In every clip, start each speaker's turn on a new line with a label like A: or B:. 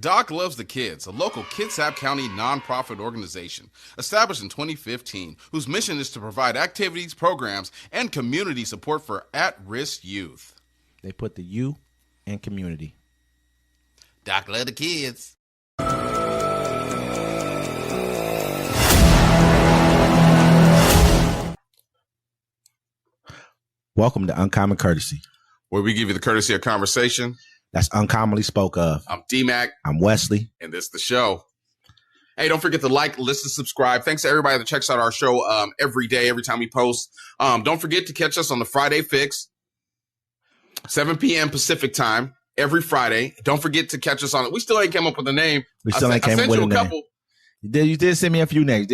A: Doc Loves the Kids, a local Kitsap County nonprofit organization established in 2015, whose mission is to provide activities, programs, and community support for at-risk youth.
B: They put the U in community.
A: Doc Loves the Kids.
B: Welcome to Uncommon Courtesy,
A: where we give you the courtesy of conversation
B: that's uncommonly spoke of.
A: I'm D-Mac.
B: I'm Wesley.
A: And this is the show. Hey, don't forget to like, listen, subscribe. Thanks to everybody that checks out our show every day, every time we post. Don't forget to catch us on the Friday Fix, 7 p.m. Pacific time, every Friday. Don't forget to catch us on it. We still ain't come up with a name.
B: We still ain't came up with a name. You did send me a few names. I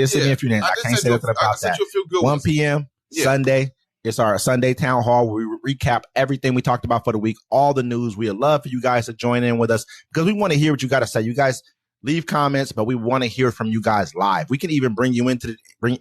B: can't say nothing about that. 1 p.m. Sunday. It's our Sunday town hall where we recap everything we talked about for the week, all the news. We'd love for you guys to join in with us because we want to hear what you got to say. You guys leave comments, but we want to hear from you guys live. We can even bring you into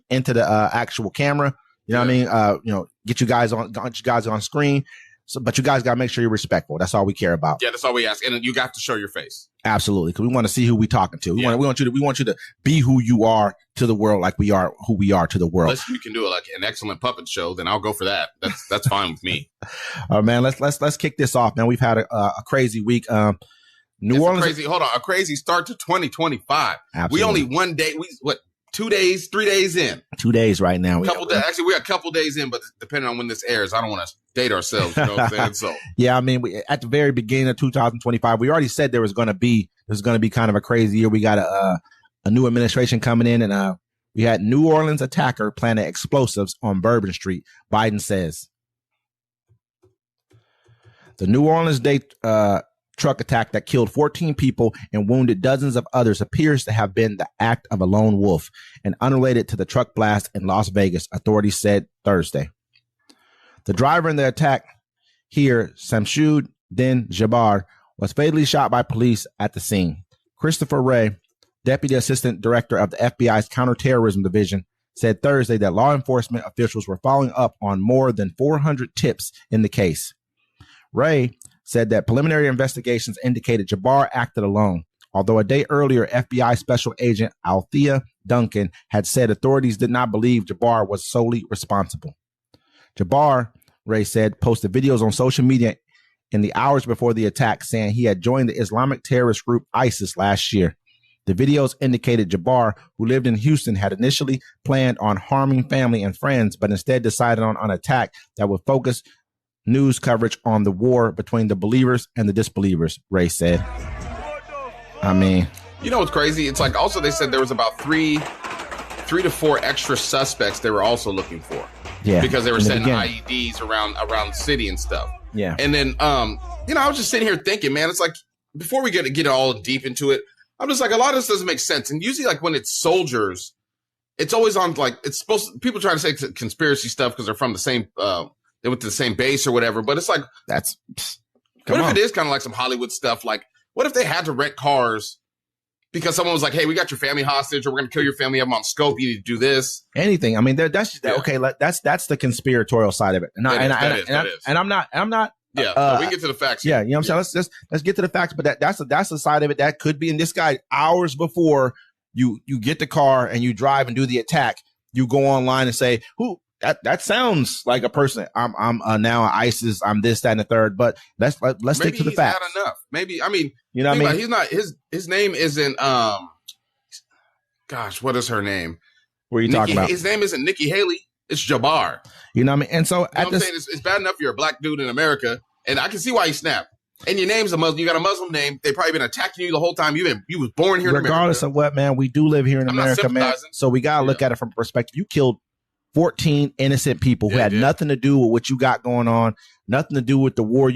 B: the actual camera. You know what I mean? Get you guys on screen. So, but you guys got to make sure you're respectful. That's all we care about.
A: Yeah, that's all we ask. And you got to show your face.
B: Absolutely. Because we want to see who we talking to. We want you to be who you are to the world, like we are who we are to the world.
A: Unless you can do it like an excellent puppet show, then I'll go for that. That's fine with me.
B: All right, man. Let's kick this off, man. We've had a crazy week. New Orleans.
A: A crazy start to 2025.
B: Absolutely.
A: We only 1 day. 2 days, 3 days in.
B: 2 days right now.
A: Actually, we're a couple days in, but depending on when this airs, I don't want to date ourselves. You know what I'm saying? So
B: yeah, I mean, at the very beginning of 2025, we already said there's going to be kind of a crazy year. We got a new administration coming in, and we had New Orleans attacker planted explosives on Bourbon Street. Biden says the New Orleans day truck attack that killed 14 people and wounded dozens of others appears to have been the act of a lone wolf and unrelated to the truck blast in Las Vegas, authorities said Thursday. The driver in the attack here, Samsud Din Jabbar, was fatally shot by police at the scene. Christopher Wray, Deputy Assistant Director of the FBI's Counterterrorism Division, said Thursday that law enforcement officials were following up on more than 400 tips in the case. Wray said that preliminary investigations indicated Jabbar acted alone, although a day earlier, FBI Special Agent Althea Duncan had said authorities did not believe Jabbar was solely responsible. Jabbar, Wray said, posted videos on social media in the hours before the attack saying he had joined the Islamic terrorist group ISIS last year. The videos indicated Jabbar, who lived in Houston, had initially planned on harming family and friends, but instead decided on an attack that would focus news coverage on the war between the believers and the disbelievers, Wray said. I mean,
A: you know what's crazy? It's like also they said there was about three to four extra suspects they were also looking for.
B: Yeah.
A: Because they were setting IEDs around the city and stuff.
B: Yeah.
A: And then I was just sitting here thinking, man, it's like before we get all deep into it, I'm just like a lot of this doesn't make sense. And usually like when it's soldiers, it's always on like it's supposed to, people try to say conspiracy stuff because they're from the same they went to the same base or whatever, but it's like
B: what
A: if it is kind of like some Hollywood stuff? Like, what if they had to rent cars because someone was like, "Hey, we got your family hostage, or we're going to kill your family. I'm on scope. You need to do this."
B: Anything. I mean, that's okay. That's the conspiratorial side of it. And I'm not.
A: Yeah, we can get to the facts.
B: Yeah, you know what I'm saying. Let's get to the facts. But that's the side of it that could be. And this guy, hours before you get the car and you drive and do the attack, you go online and say, "Who?" That sounds like a person. I'm now ISIS. I'm this, that, and the third. But let's stick to the facts.
A: Maybe he's not enough. Maybe
B: you know what I mean.
A: He's not. His name isn't. Gosh, what is her name?
B: What are you talking about?
A: His name isn't Nikki Haley. It's Jabbar.
B: You know what I mean. And so
A: I'm saying it's bad enough you're a black dude in America, and I can see why you snapped. And your name's a Muslim. You got a Muslim name. They probably been attacking you the whole time. You was born here in America.
B: Regardless of what, man, we do live here in America, man. So we gotta look at it from perspective. You killed 14 innocent people who had nothing to do with what you got going on, nothing to do with the war.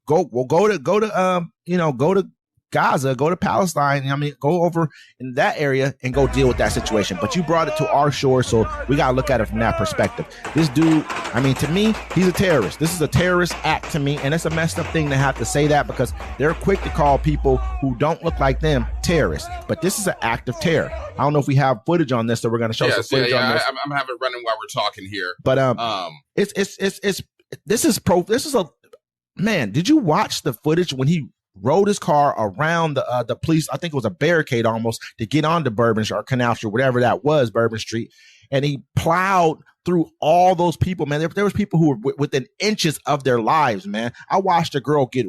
B: Go to Gaza, go to Palestine. I mean, go over in that area and go deal with that situation. But you brought it to our shore, so we got to look at it from that perspective. This dude, I mean, to me, he's a terrorist. This is a terrorist act to me, and it's a messed up thing to have to say that because they're quick to call people who don't look like them terrorists. But this is an act of terror. I don't know if we have footage on this, so we're going to show some footage on this.
A: I'm having it running while we're talking here.
B: But this is a man. Did you watch the footage when he rode his car around the police. I think it was a barricade almost to get onto Bourbon or Canal Street, whatever that was, Bourbon Street. And he plowed through all those people, man. There was people who were within inches of their lives, man. I watched a girl get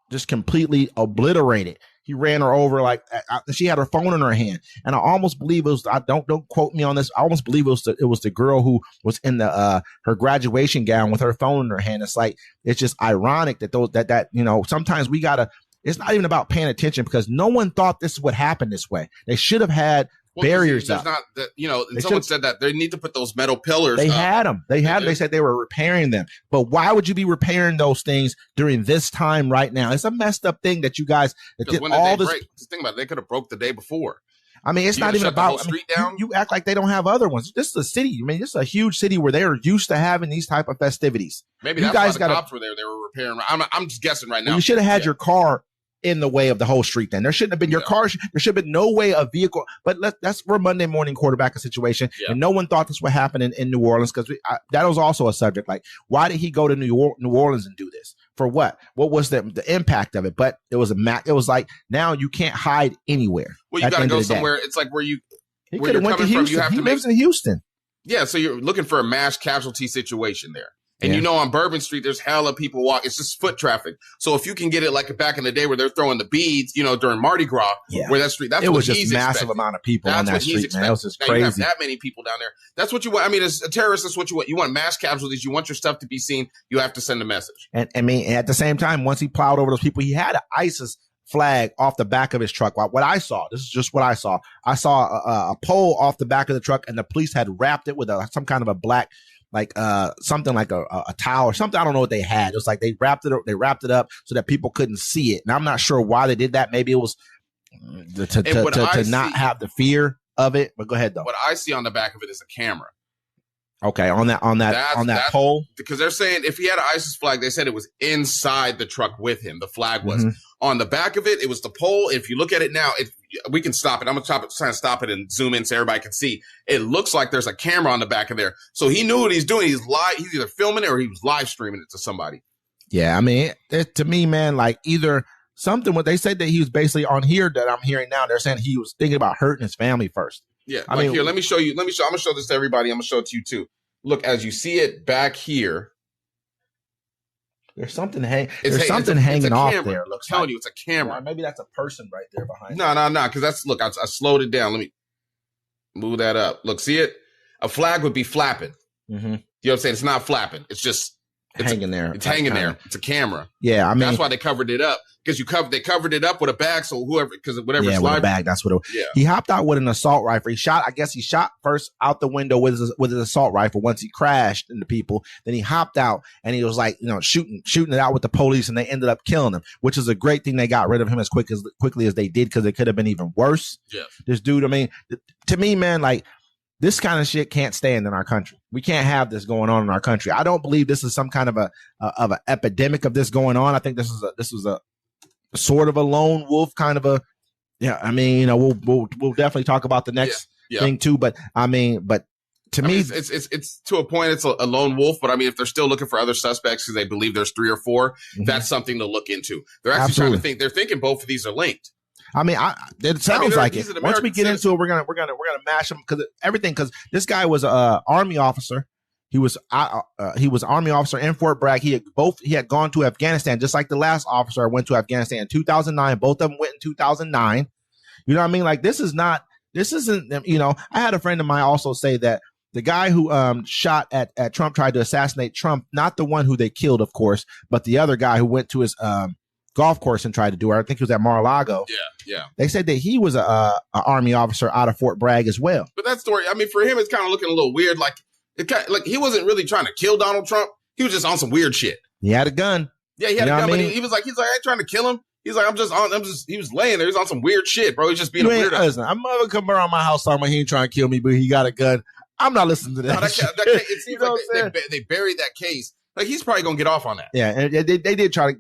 B: just completely obliterated. He ran her over like she had her phone in her hand, and I almost believe it was. I don't quote me on this. I almost believe it was the girl who was in the her graduation gown with her phone in her hand. It's like it's just ironic that that sometimes we gotta. It's not even about paying attention because no one thought this would happen this way. They should have had barriers up.
A: Not that and someone said that they need to put those metal pillars.
B: They
A: up.
B: had them. They said they were repairing them. But why would you be repairing those things during this time right now? It's a messed up thing that you guys did all this.
A: Just think about it. They could have broke the day before.
B: I mean, it's not even about street down. You act like they don't have other ones. This is a city. I mean, this is a huge city where they are used to having these type of festivities.
A: Maybe that's why the cops were there. They were repairing. I'm just guessing right now.
B: You should have had your car in the way of the whole street. Then there shouldn't have been your car. There should have been no way a vehicle. But that's for Monday morning quarterback situation. Yeah. And no one thought this would happen in New Orleans because that was also a subject. Like, why did he go to New Orleans and do this? For what? What was the impact of it? But it was it was like now you can't hide anywhere.
A: Well, you got to go somewhere. It's like where you
B: could have went to Houston. He lives in Houston.
A: Yeah, so you're looking for a mass casualty situation there. And on Bourbon Street, there's hella people walk. It's just foot traffic. So if you can get it like back in the day where they're throwing the beads, during Mardi Gras, where that street, that's what he's expecting. It was just massive
B: amount of people on that street, man. It was just crazy.
A: You have that many people down there. That's what you want. I mean, as a terrorist, that's what you want. You want mass casualties. You want your stuff to be seen. You have to send a message.
B: And I mean, at the same time, once he plowed over those people, he had an ISIS flag off the back of his truck. What I saw, this is just what I saw. I saw a pole off the back of the truck, and the police had wrapped it with some kind of a black, like something like a towel or something. I don't know what they had. It was like they wrapped it up so that people couldn't see it. And I'm not sure why they did that. Maybe it was to not have the fear of it. But go ahead though.
A: What I see on the back of it is a camera.
B: Okay, on that pole,
A: because they're saying if he had an ISIS flag, they said it was inside the truck with him. The flag was on the back of it. It was the pole. If you look at it now, we can stop it. I'm trying to stop it and zoom in so everybody can see. It looks like there's a camera on the back of there. So he knew what he's doing. He's either filming it or he was live streaming it to somebody.
B: Yeah, I mean, to me, man, like either something. What they said that he was basically on here that I'm hearing now. They're saying he was thinking about hurting his family first.
A: Yeah, I mean, here, let me show you. I'm gonna show this to everybody. I'm gonna show it to you too. Look, as you see it back here,
B: there's something hanging off there.
A: I'm telling you, it's a camera.
B: Or maybe that's a person right there behind.
A: No, because that's I slowed it down. Let me move that up. Look, see it? A flag would be flapping. You know what I'm saying? It's not flapping. It's just
B: hanging there.
A: It's hanging there. It's a camera.
B: Yeah, I mean
A: that's why they covered it up. Because they covered it up with a bag, so whatever's
B: with a bag, that's what it was. Yeah. He hopped out with an assault rifle. He shot first out the window with his assault rifle once he crashed into people. Then he hopped out and he was like, shooting it out with the police, and they ended up killing him, which is a great thing. They got rid of him as quickly as they did, because it could have been even worse.
A: Yeah.
B: This dude, I mean, to me, man, like this kind of shit can't stand in our country. We can't have this going on in our country. I don't believe this is some kind of an epidemic of this going on. I think this was a sort of a lone wolf kind of I mean, we'll definitely talk about the next thing too, but to me,
A: it's to a point, it's a lone wolf, but I mean, if they're still looking for other suspects because they believe there's 3 or 4, that's something to look into. They're actually trying to think, they're thinking both of these are linked.
B: I mean, it sounds like it. Once we get into it, we're gonna mash them because this guy was a Army officer. He was Army officer in Fort Bragg. He had gone to Afghanistan, just like the last officer went to Afghanistan in 2009. Both of them went in 2009. You know what I mean? Like this isn't. I had a friend of mine also say that the guy who shot at Trump, tried to assassinate Trump, not the one who they killed, of course, but the other guy who went to his golf course and tried to do it. I think he was at Mar-a-Lago.
A: Yeah. They
B: said that he was a Army officer out of Fort Bragg as well.
A: But that story, I mean, for him, it's kind of looking a little weird. Like he wasn't really trying to kill Donald Trump. He was just on some weird shit.
B: He had a gun.
A: Yeah, he had a gun, but he was like, I ain't trying to kill him. He's like, he was laying there. He's on some weird shit, bro. He's just being a weirdo.
B: Listen, I'm never come around my house talking about he ain't trying to kill me, but he got a gun. I'm not listening to that.
A: No, it seems like they buried that case. Like he's probably gonna get off on that.
B: Yeah, and they did try to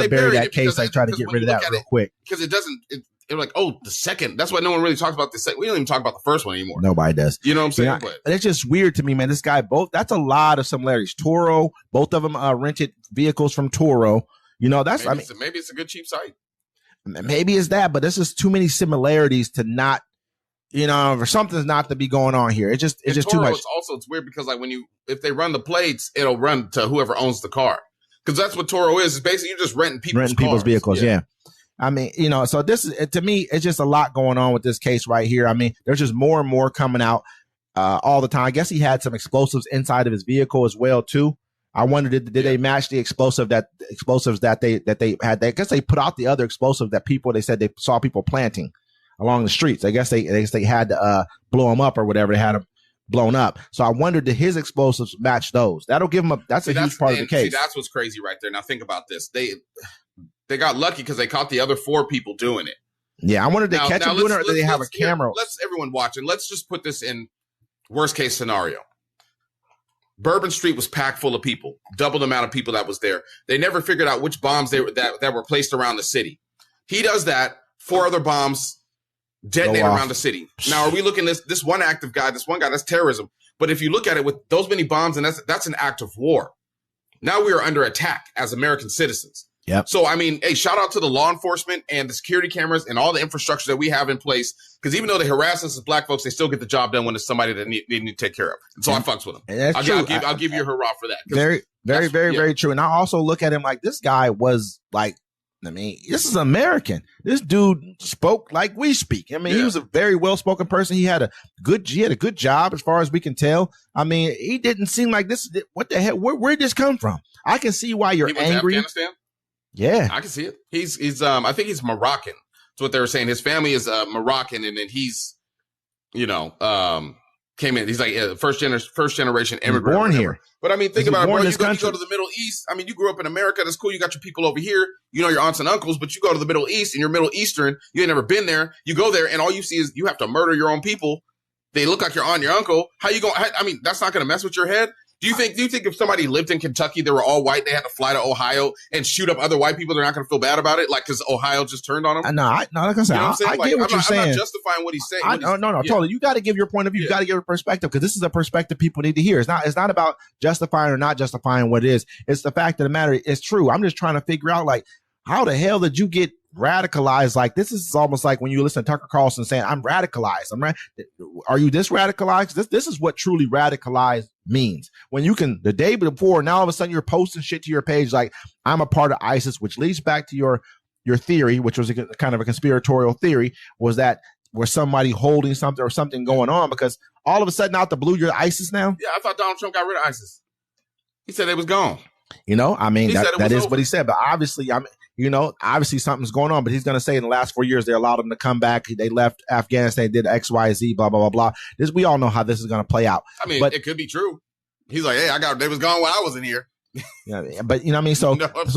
B: bury that case. They try to get rid of that real quick
A: because it doesn't. They're like, the second. That's why no one really talks about the second. We don't even talk about the first one anymore.
B: Nobody does.
A: You know what I'm saying?
B: But it's just weird to me, man. This guy, that's a lot of similarities. Turo, both of them rented vehicles from Turo. Maybe
A: it's a good cheap site.
B: Maybe it's that, but this is too many similarities to not, or something's not to be going on here. It's just
A: Toro,
B: too much.
A: It's weird because like if they run the plates, it'll run to whoever owns the car. Because that's what Toro is. It's basically you're just renting people's
B: vehicles. Yeah. I mean, so this is, to me, it's just a lot going on with this case right here. I mean, there's just more and more coming out all the time. I guess he had some explosives inside of his vehicle as well too. I wondered, did they match the explosives that they had? I guess they put out the other explosive that they said they saw people planting along the streets. I guess they had to blow them up or whatever. They had them blown up. So I wondered, did his explosives match those? That'll give him that's a huge part of the case.
A: See, that's what's crazy right there. Now think about this. They got lucky because they caught the other 4 people doing it.
B: Yeah, I wondered, did they catch them doing it, or did they have a camera?
A: Everyone watching, let's just put this in worst case scenario. Bourbon Street was packed full of people, double the amount of people that was there. They never figured out which bombs that were placed around the city. He does that. 4 other bombs detonate around the city. Now, are we looking at this one active guy, that's terrorism. But if you look at it with those many bombs, and that's an act of war. Now we are under attack as American citizens.
B: Yep.
A: So, I mean, hey, shout out to the law enforcement and the security cameras and all the infrastructure that we have in place. Because even though they harass us as black folks, they still get the job done when it's somebody that they need to take care of. And so I fucks with them. I'll give you a hurrah for that.
B: Very true. And I also look at him like this guy was like, I mean, this is American. This dude spoke like we speak. I mean, he was a very well-spoken person. He had a good job as far as we can tell. I mean, he didn't seem like this. What the hell? Where'd this come from? I can see why you're angry.
A: Afghanistan?
B: Yeah,
A: I can see it. He's I think he's Moroccan. That's what they were saying. His family is Moroccan, and then he's, came in. He's like first generation immigrant.
B: Born here.
A: But I mean, think about it, bro. You go to the Middle East. I mean, you grew up in America. That's cool. You got your people over here. You know your aunts and uncles. But you go to the Middle East, and you're Middle Eastern. You ain't never been there. You go there, and all you see is you have to murder your own people. They look like your aunt and your uncle. How you going? I mean, that's not going to mess with your head. Do you think if somebody lived in Kentucky, they were all white, they had to fly to Ohio and shoot up other white people, they're not going to feel bad about it? Like, because Ohio just turned on them?
B: No, like I said, I get what you're saying.
A: I'm not justifying what he's saying.
B: Totally. You got to give your point of view. You got to give a perspective, because this is a perspective people need to hear. It's not about justifying or not justifying what it is. It's the fact of the matter. It's true. I'm just trying to figure out, like, how the hell did you get radicalized? Like, this is almost like when you listen to Tucker Carlson saying, I'm radicalized. Are you this radicalized? This is what truly radicalized means. When you can, the day before, now all of a sudden you're posting shit to your page like, I'm a part of ISIS, which leads back to your theory, which was a kind of a conspiratorial theory, was that was somebody holding something or something going on, because all of a sudden out the blue, you're ISIS now?
A: Yeah, I thought Donald Trump got rid of ISIS. He said it was gone.
B: I mean, that is what he said. But obviously, obviously something's going on. But he's going to say in the last 4 years, they allowed them to come back. They left Afghanistan, did X, Y, Z, blah, blah, blah, blah. We all know how this is going to play out.
A: I mean, it could be true. He's like, hey, they was gone when I was in here.
B: Yeah, but you know what I mean? So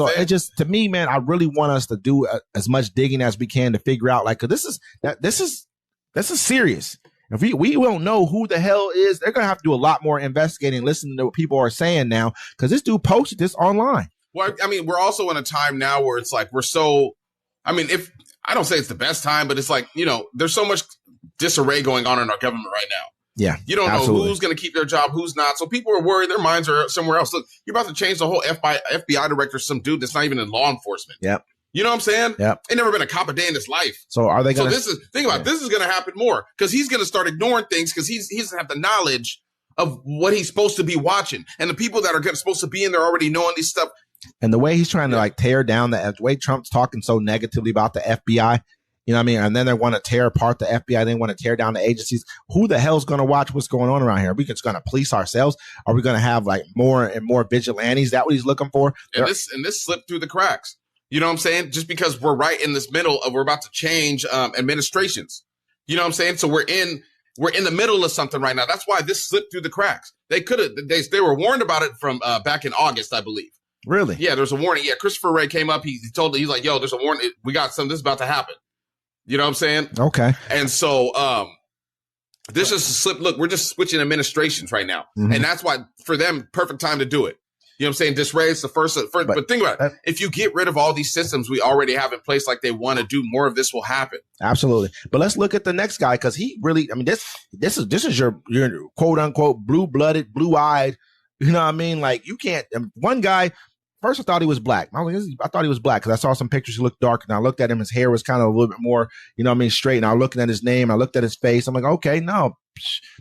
B: it just, to me, man, I really want us to do as much digging as we can to figure out, like, 'cause this is serious. If we won't know who the hell is, they're going to have to do a lot more investigating, listening to what people are saying now, because this dude posted this online.
A: Well, I mean, we're also in a time now where it's like, if I don't say it's the best time, but it's like, there's so much disarray going on in our government right now.
B: Yeah.
A: You don't know who's going to keep their job, who's not. So people are worried. Their minds are somewhere else. Look, you're about to change the whole FBI director, some dude that's not even in law enforcement.
B: Yep.
A: You know what I'm saying?
B: Yep.
A: Ain't never been a cop a day in his life.
B: So are they going to?
A: Think about it. This is going to happen more, because he's going to start ignoring things, because he doesn't have the knowledge of what he's supposed to be watching. And the people that are supposed to be in there already knowing these stuff.
B: And the way he's trying to like tear down the way Trump's talking so negatively about the FBI, you know what I mean? And then they want to tear apart the FBI. They want to tear down the agencies. Who the hell's going to watch what's going on around here? Are we just going to police ourselves? Are we going to have like more and more vigilantes? Is that what he's looking for?
A: And this slipped through the cracks. You know what I'm saying? Just because we're right in this middle of, we're about to change administrations. You know what I'm saying? So we're in the middle of something right now. That's why this slipped through the cracks. They were warned about it from back in August, I believe.
B: Really?
A: Yeah, there's a warning. Yeah, Christopher Wray came up. He's like, yo, there's a warning. We got something. This is about to happen. You know what I'm saying?
B: Okay.
A: And so this is a slip. Look, we're just switching administrations right now. Mm-hmm. And that's why, for them, perfect time to do it. You know what I'm saying? Disrace the first, but think about it. If you get rid of all these systems we already have in place, like they want to do, more of this will happen.
B: Absolutely. But let's look at the next guy, because he really, I mean, this is your quote unquote blue-blooded, blue-eyed, you know what I mean? Like, you can't, one guy first I thought he was black. I thought he was black because I saw some pictures. He looked dark, and I looked at him. His hair was kind of a little bit more, straight. And I was looking at his name. I looked at his face. I'm like, okay, no,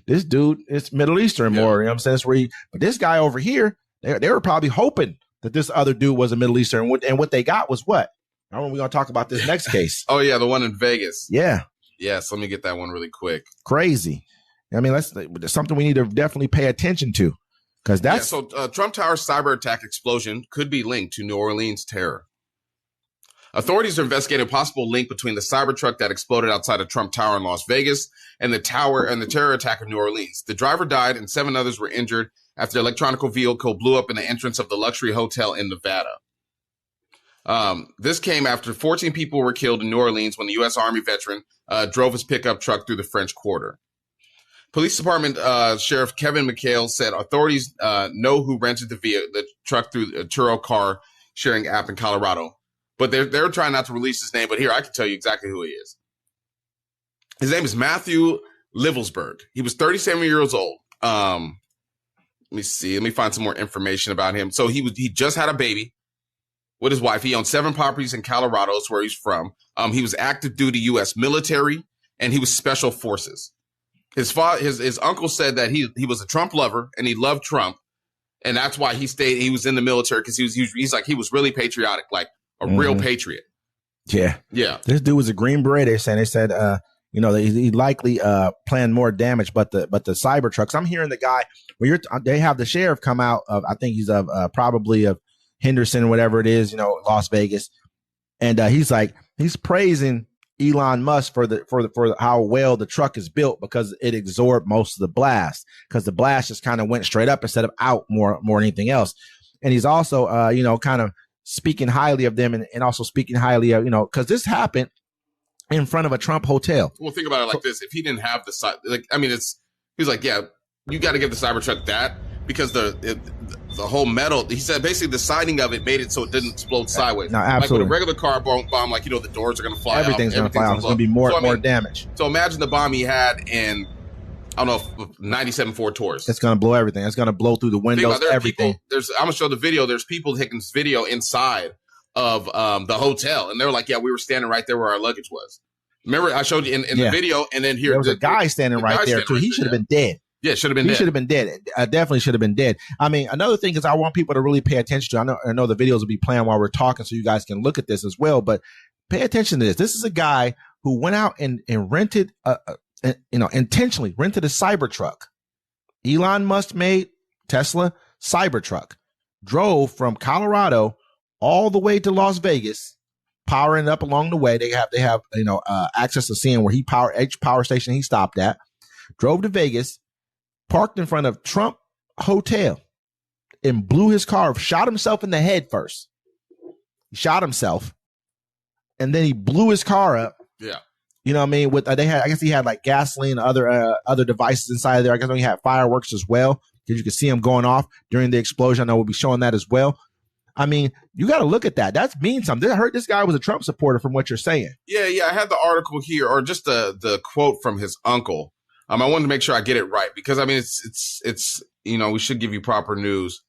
B: this dude is Middle Eastern more. You know what I'm saying? That's where but this guy over here, they were probably hoping that this other dude was a Middle Eastern. And what they got was what? I don't know. We're going to talk about this next case.
A: Oh, yeah, the one in Vegas.
B: Yeah.
A: Yes, let me get that one really quick.
B: Crazy. I mean, that's something we need to definitely pay attention to. Because that's
A: so Trump Tower cyber attack explosion could be linked to New Orleans terror. Authorities are investigating a possible link between the Cybertruck that exploded outside of Trump Tower in Las Vegas and the terror attack of New Orleans. The driver died and 7 others were injured after the electronic vehicle blew up in the entrance of the luxury hotel in Nevada. This came after 14 people were killed in New Orleans when the U.S. Army veteran drove his pickup truck through the French Quarter. Police Department Sheriff Kevin McHale said authorities know who rented the truck through a Turo car sharing app in Colorado, but they're trying not to release his name. But here, I can tell you exactly who he is. His name is Matthew Livelsberg. He was 37 years old. Let me see. Let me find some more information about him. So he just had a baby with his wife. He owned 7 properties in Colorado. That's where he's from. He was active duty U.S. military, and he was special forces. His uncle said that he was a Trump lover and he loved Trump, and that's why he was in the military, because he was really patriotic, like a real patriot.
B: Yeah. This dude was a Green Beret. They said he likely planned more damage, but the Cybertrucks. I'm hearing the guy they have the sheriff come out of, I think he's of probably of Henderson, whatever it is, Las Vegas, and he's praising Elon Musk for how well the truck is built, because it absorbed most of the blast, because the blast just kind of went straight up instead of out more than anything else. And he's also kind of speaking highly of them, and also speaking highly of, because this happened in front of a Trump hotel.
A: Well, think about it like this: if he didn't have he's like, yeah, you got to give the Cybertruck that, because the whole metal, he said basically the siding of it made it so it didn't explode sideways.
B: No, absolutely.
A: Like with a regular car bomb, the doors are going to fly
B: Everything's going to fly off. It's going to be more damage.
A: So imagine the bomb he had in, I don't know, 97 Ford Taurus.
B: It's going to blow everything. It's going to blow through the windows, everything.
A: I'm going to show the video. There's people taking this video inside of the hotel, and they're like, yeah, we were standing right there where our luggage was. Remember, I showed you in the video, and then here
B: there was a guy standing right there, too. He should have been dead.
A: Yeah, should have been dead.
B: He should have been dead. Definitely should have been dead. I mean, another thing is I want people to really pay attention to. I know the videos will be playing while we're talking, so you guys can look at this as well. But pay attention to this. This is a guy who went out and rented, intentionally rented a Cybertruck. Elon Musk made Tesla Cybertruck. Drove from Colorado all the way to Las Vegas, powering up along the way. They have access to seeing where each power station he stopped at. Drove to Vegas, parked in front of Trump Hotel, and blew his car, shot himself in the head first. He shot himself, and then he blew his car up.
A: Yeah.
B: You know what I mean? I guess he had like gasoline and other devices inside there. I guess he had fireworks as well, because you could see them going off during the explosion. I know we'll be showing that as well. I mean, you got to look at that. That means something. I heard this guy was a Trump supporter from what you're saying.
A: Yeah. I had the article here, or just the quote from his uncle. I wanted to make sure I get it right, because I mean, it's we should give you proper news.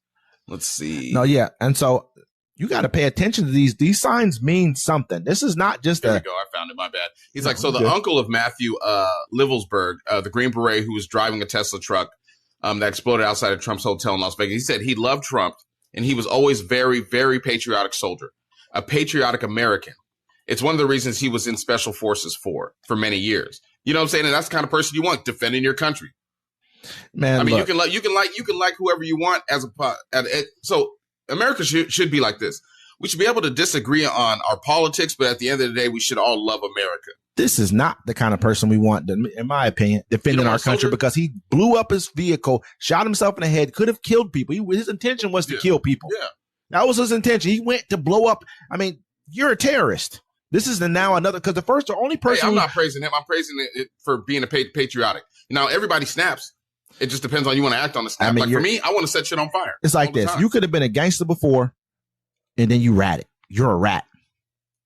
A: Let's see.
B: No, yeah, and so you got to pay attention to these. These signs mean something. This is not just
A: there. We go. I found it. My bad. He's like, so the uncle of Matthew Livelsberg, the Green Beret who was driving a Tesla truck that exploded outside of Trump's hotel in Las Vegas. He said he loved Trump, and he was always very, very patriotic soldier, a patriotic American. It's one of the reasons he was in special forces for many years. You know what I'm saying? And that's the kind of person you want, defending your country.
B: Man,
A: I mean, look, you can like whoever you want so America should be like this. We should be able to disagree on our politics, but at the end of the day, we should all love America.
B: This is not the kind of person we want, in my opinion, defending our country, because he blew up his vehicle, shot himself in the head, could have killed people. His intention was to kill people.
A: Yeah.
B: That was his intention. He went to blow up. I mean, you're a terrorist. This is now another, because the only person.
A: Hey, I'm not praising him. I'm praising it for being a patriotic. Now, everybody snaps. It just depends on you want to act on the snap. I mean, for me, I want to set shit on fire.
B: It's like this. You could have been a gangster before, and then you ratted. You're a rat.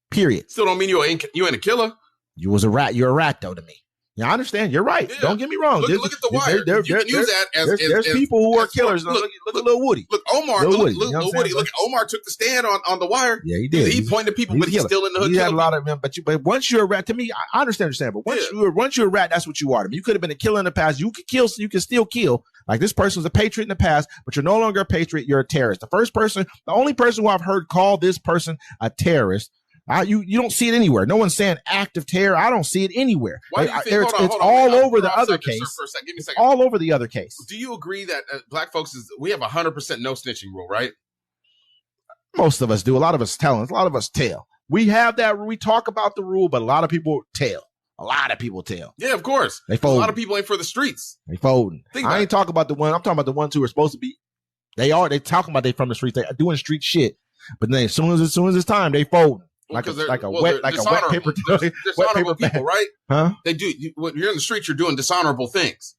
B: Period.
A: Still don't mean you ain't a killer.
B: You was a rat. You're a rat, though, to me. Yeah, I understand. You're right.
A: Yeah.
B: Don't get me wrong.
A: Look at The Wire. You can use that as
B: there's people who are killers.
A: Look
B: at Lil Woody.
A: Look, Omar.
B: Lil
A: Look,
B: Woody. You know what I'm
A: Woody.
B: saying?
A: Look, Omar took the stand on The Wire.
B: Yeah, he did.
A: He pointed people, but he's still in the hood.
B: He had a lot of them. But once you're a rat, to me, I understand what you're saying. But once you're a rat, that's what you are. I mean, you could have been a killer in the past. You could kill. You can still kill. Like this person was a patriot in the past, but you're no longer a patriot. You're a terrorist. The only person who I've heard call this person a terrorist. You don't see it anywhere. No one's saying act of terror. I don't see it anywhere. It's all over the other case.
A: Give me a second.
B: All over the other case.
A: Do you agree that black folks we have 100% no snitching rule, right?
B: Most of us do. A lot of us tell. A lot of us tell. We have that. We talk about the rule, but a lot of people tell. A lot of people tell.
A: Yeah, of course.
B: They fold.
A: A lot of people ain't for the streets.
B: They folding. I ain't talking about the one. I'm talking about the ones who are supposed to be. They talking about they from the streets. They are doing street shit. But then as soon as it's time, they fold. Like a wet paper
A: people, right?
B: Huh?
A: They do. When you're in the streets, you're doing dishonorable things.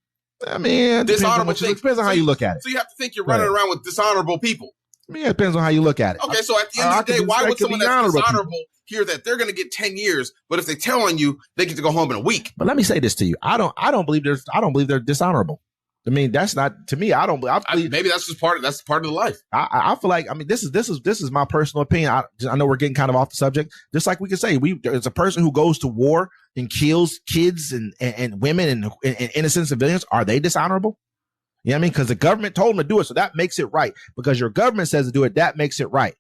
B: I mean,
A: dishonorable things.
B: Depends on how you look at it.
A: So you have to think you're running around with dishonorable people.
B: Yeah, it depends on how you look at it.
A: Okay, so at the end of the day, why would someone that's dishonorable hear that they're going to get 10 years, but if they tell on you, they get to go home in a week?
B: But let me say this to you: I don't believe they're dishonorable. I mean, that's not to me. I believe
A: maybe that's just part of the life.
B: I feel like, I mean, this is my personal opinion. I know we're getting kind of off the subject. Just like we can say, there's a person who goes to war and kills kids and women and innocent civilians. Are they dishonorable? You know what I mean? Because the government told them to do it, so that makes it right. Because your government says to do it, that makes it right.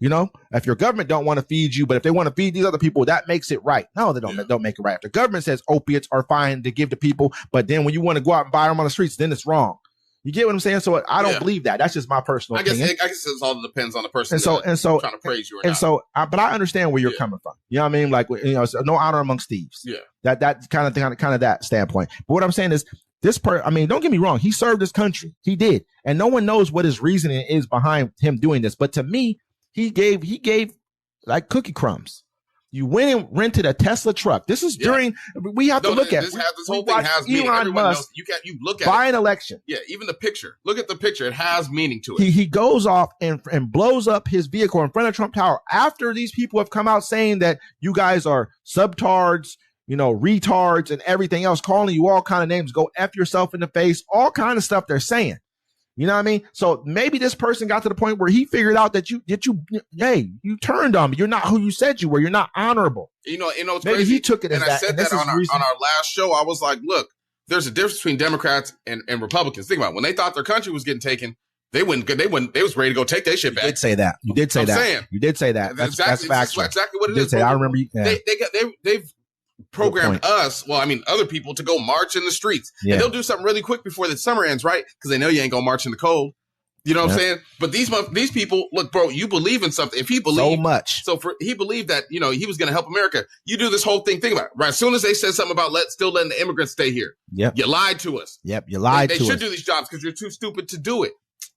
B: You know, if your government don't want to feed you, but if they want to feed these other people, that makes it right. No, they don't. Don't make it right. If the government says opiates are fine to give to people, but then when you want to go out and buy them on the streets, then it's wrong. You get what I'm saying? So I don't believe that. That's just my personal opinion.
A: I guess it all depends on the person.
B: And so
A: trying to praise you or not.
B: But I understand where you're coming from. You know what I mean? Like, so no honor amongst thieves.
A: Yeah.
B: That kind of that standpoint. But what I'm saying is I mean, don't get me wrong. He served his country. He did. And no one knows what his reasoning is behind him doing this. But to me, he gave like cookie crumbs. You went and rented a Tesla truck. This is during, we have to look at
A: this whole thing has meaning.
B: Elon Musk
A: you look at
B: buy an election.
A: Yeah, even the picture. Look at the picture. It has meaning to it.
B: He goes off and blows up his vehicle in front of Trump Tower after these people have come out saying that you guys are subtards, retards and everything else, calling you all kind of names. Go F yourself in the face, all kind of stuff they're saying. You know what I mean? So maybe this person got to the point where he figured out that you turned on me. You're not who you said you were. You're not honorable.
A: It's
B: maybe
A: crazy.
B: He took it as
A: and
B: that.
A: I said that on our last show. I was like, look, there's a difference between Democrats and Republicans. Think about it. When they thought their country was getting taken, they was ready to go take their shit back.
B: You did say that. You did say that. You did say that. That's factual.
A: That's exactly what it is.
B: I remember. Yeah.
A: They've programmed us, other people to go march in the streets. Yeah. And they'll do something really quick before the summer ends, right? Because they know you ain't gonna march in the cold. You know what I'm saying? But these people, look, bro, you believe in something. If he believed
B: so much,
A: he believed that he was gonna help America. You do this whole thing. Think about it. Right? As soon as they said something about still letting the immigrants stay here, you lied to us.
B: Yep, you lied to us.
A: They should do these jobs because you're too stupid to do it.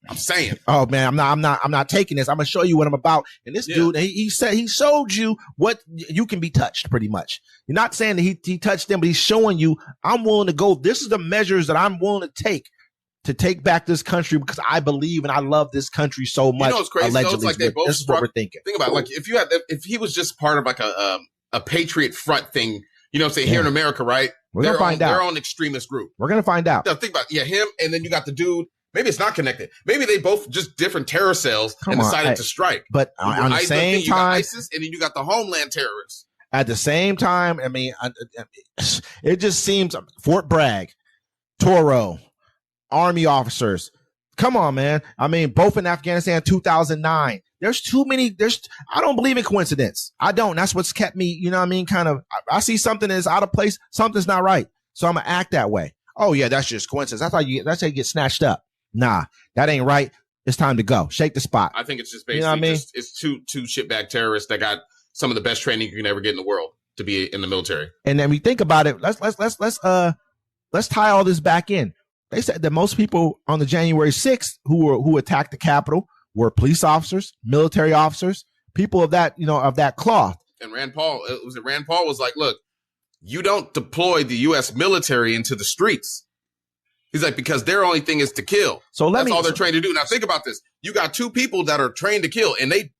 A: I'm saying.
B: Oh man, I'm not taking this. I'm gonna show you what I'm about. And this dude, he said he showed you what you can be touched. Pretty much. You're not saying that he touched them, but he's showing you I'm willing to go. This is the measures that I'm willing to take back this country because I believe and I love this country so much.
A: It's crazy.
B: Allegedly,
A: it's like they both
B: this is what we're thinking.
A: Think about it. Like if he was just part of like a Patriot Front thing, here in America, right?
B: We're gonna find out.
A: Their own extremist group.
B: We're gonna find out.
A: Now, think about him, and then you got the dude. Maybe it's not connected. Maybe they both just different terror cells decided to strike.
B: But on the same time,
A: you got ISIS, and then you got the homeland terrorists.
B: At the same time, I mean, it just seems Fort Bragg, Toro, Army officers. Come on, man. I mean, both in Afghanistan, 2009. There's too many. I don't believe in coincidence. I don't. That's what's kept me, kind of, I see something that's out of place. Something's not right. So I'm going to act that way. Oh yeah, that's just coincidence. That's how you get snatched up. Nah, that ain't right. It's time to go. Shake the spot.
A: I think it's just basically it's two shitbag terrorists that got some of the best training you can ever get in the world to be in the military.
B: And then we think about it. Let's tie all this back in. They said that most people on the January 6th who attacked the Capitol were police officers, military officers, people of that cloth.
A: And Rand Paul was like, look, you don't deploy the U.S. military into the streets. He's like, because their only thing is to kill.
B: So that's
A: all they're trained to do. Now think about this. You got two people that are trained to kill, and they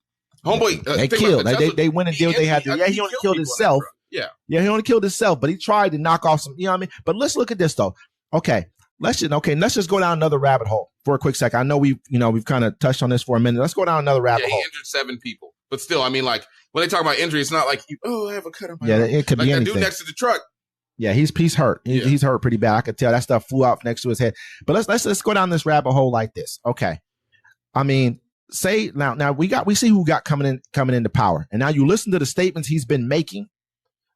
B: killed. They went and did what they had to. Yeah, he only killed himself.
A: Yeah.
B: Yeah, he only killed himself, but he tried to knock off some, you know what I mean? But let's look at this though. Okay. Let's just go down another rabbit hole for a quick second. I know we've kind of touched on this for a minute. Let's go down another rabbit hole.
A: He injured 7 people. But still, I mean, like, when they talk about injury, it's not like, I have a cut on my
B: arm. It could
A: like
B: be anything.
A: That dude next to the truck.
B: Yeah, he's hurt. He's hurt pretty bad. I could tell that stuff flew out next to his head. But let's go down this rabbit hole like this. Okay. I mean, say now we see who got coming into power. And now you listen to the statements he's been making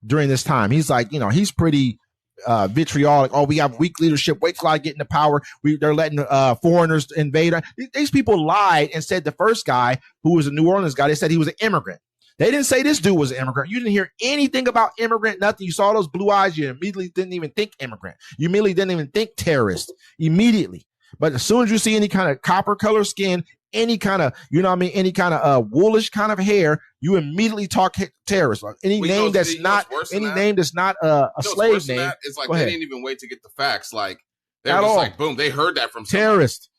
B: during this time. He's like, he's pretty vitriolic. Oh, we have weak leadership. Wait till I get into power. They're letting foreigners invade. These people lied and said the first guy, who was a New Orleans guy, they said he was an immigrant. They didn't say this dude was an immigrant. You didn't hear anything about immigrant, nothing. You saw those blue eyes. You immediately didn't even think immigrant. You immediately didn't even think terrorist immediately. But as soon as you see any kind of copper color skin, any kind of, any kind of woolish kind of hair, you immediately talk terrorist. Any name that's not a slave name.
A: It's like they didn't even wait to get the facts. Like they
B: were
A: just like, boom, they heard that from somebody.
B: Terrorist.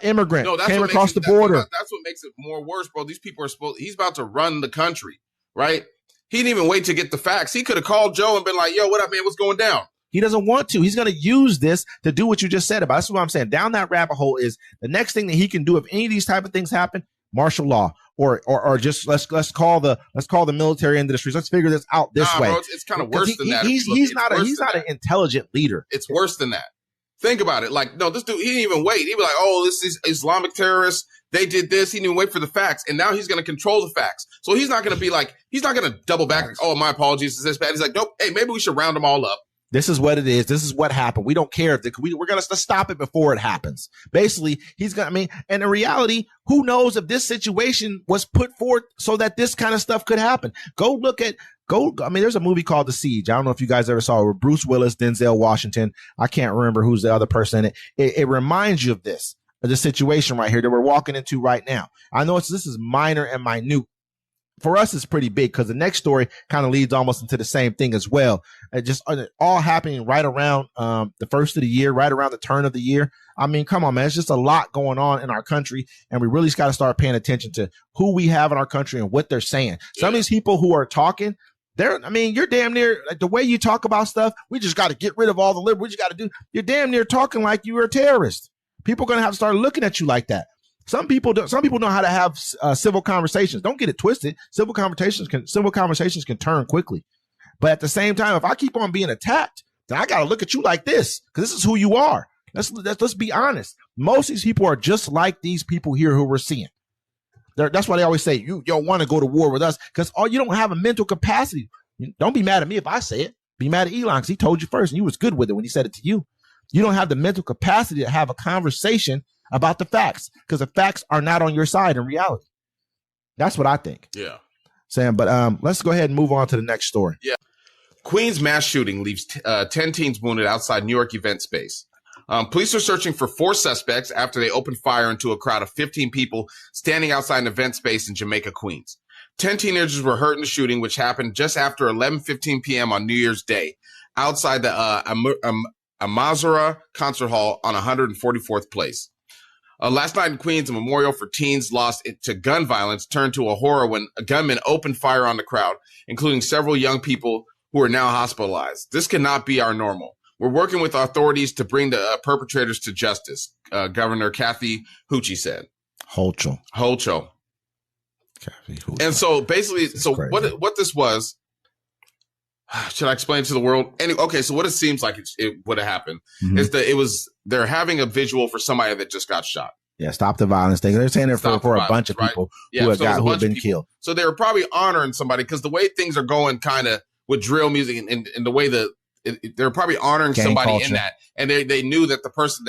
B: Immigrant came across the border.
A: That's what makes it more worse, bro. These people he's about to run the country, right? He didn't even wait to get the facts. He could have called Joe and been like, yo, what up, man? What's going down?
B: He doesn't want to. He's going to use this to do what you just said about. That's what I'm saying. Down that rabbit hole is the next thing that he can do if any of these type of things happen, martial law or just let's call the military industries. Let's figure this out this way.
A: Bro, it's kind of worse than that.
B: He's not an intelligent leader.
A: It's worse than that. Think about it. Like, no, this dude, he didn't even wait. He'd be like, oh, this is Islamic terrorists. They did this. He didn't even wait for the facts. And now he's going to control the facts. So he's not going to double back. Like, oh, my apologies. Is this bad? He's like, nope. Hey, maybe we should round them all up.
B: This is what it is. This is what happened. We don't care. We're going to stop it before it happens. Basically, and in reality, who knows if this situation was put forth so that this kind of stuff could happen? There's a movie called The Siege. I don't know if you guys ever saw it, with Bruce Willis, Denzel Washington. I can't remember who's the other person in it. It reminds you of the situation right here that we're walking into right now. I know this is minor and minute. For us, it's pretty big because the next story kind of leads almost into the same thing as well. Just all happening right around the first of the year, right around the turn of the year. I mean, come on, man. It's just a lot going on in our country, and we really got to start paying attention to who we have in our country and what they're saying. Yeah. Some of these people who are talking, you're damn near, like, the way you talk about stuff, we just got to get rid of all the liberals. We just got to do, you're damn near talking like you were a terrorist. People are going to have to start looking at you like that. Some people know how to have civil conversations. Don't get it twisted. Civil conversations can turn quickly. But at the same time, if I keep on being attacked, then I got to look at you like this, because this is who you are. Let's be honest. Most of these people are just like these people here who we're seeing. That's why they always say, you don't want to go to war with us, because you don't have a mental capacity. Don't be mad at me if I say it. Be mad at Elon because he told you first, and you was good with it when he said it to you. You don't have the mental capacity to have a conversation about the facts, because the facts are not on your side in reality. That's what I think.
A: Yeah.
B: Sam, but let's go ahead and move on to the next story.
A: Yeah. Queens mass shooting leaves 10 teens wounded outside New York event space. Police are searching for 4 suspects after they opened fire into a crowd of 15 people standing outside an event space in Jamaica, Queens. 10 teenagers were hurt in the shooting, which happened just after 11:15 p.m. on New Year's Day outside the Amazura Concert Hall on 144th Place. Last night in Queens, a memorial for teens lost to gun violence turned to a horror when a gunman opened fire on the crowd, including several young people who are now hospitalized. This cannot be our normal. We're working with authorities to bring the perpetrators to justice, Governor Kathy Hochul said.
B: Hochul.
A: Kathy Hochul. And so basically, what this was, should I explain to the world? Okay, so what it seems like it would have happened is that they're having a visual for somebody that just got shot.
B: Yeah, stop the violence thing. They're saying it for a bunch of people who have been killed.
A: So they were probably honoring somebody, because the way things are going kind of with drill music and the way they're probably honoring somebody culture in that. And they knew that the person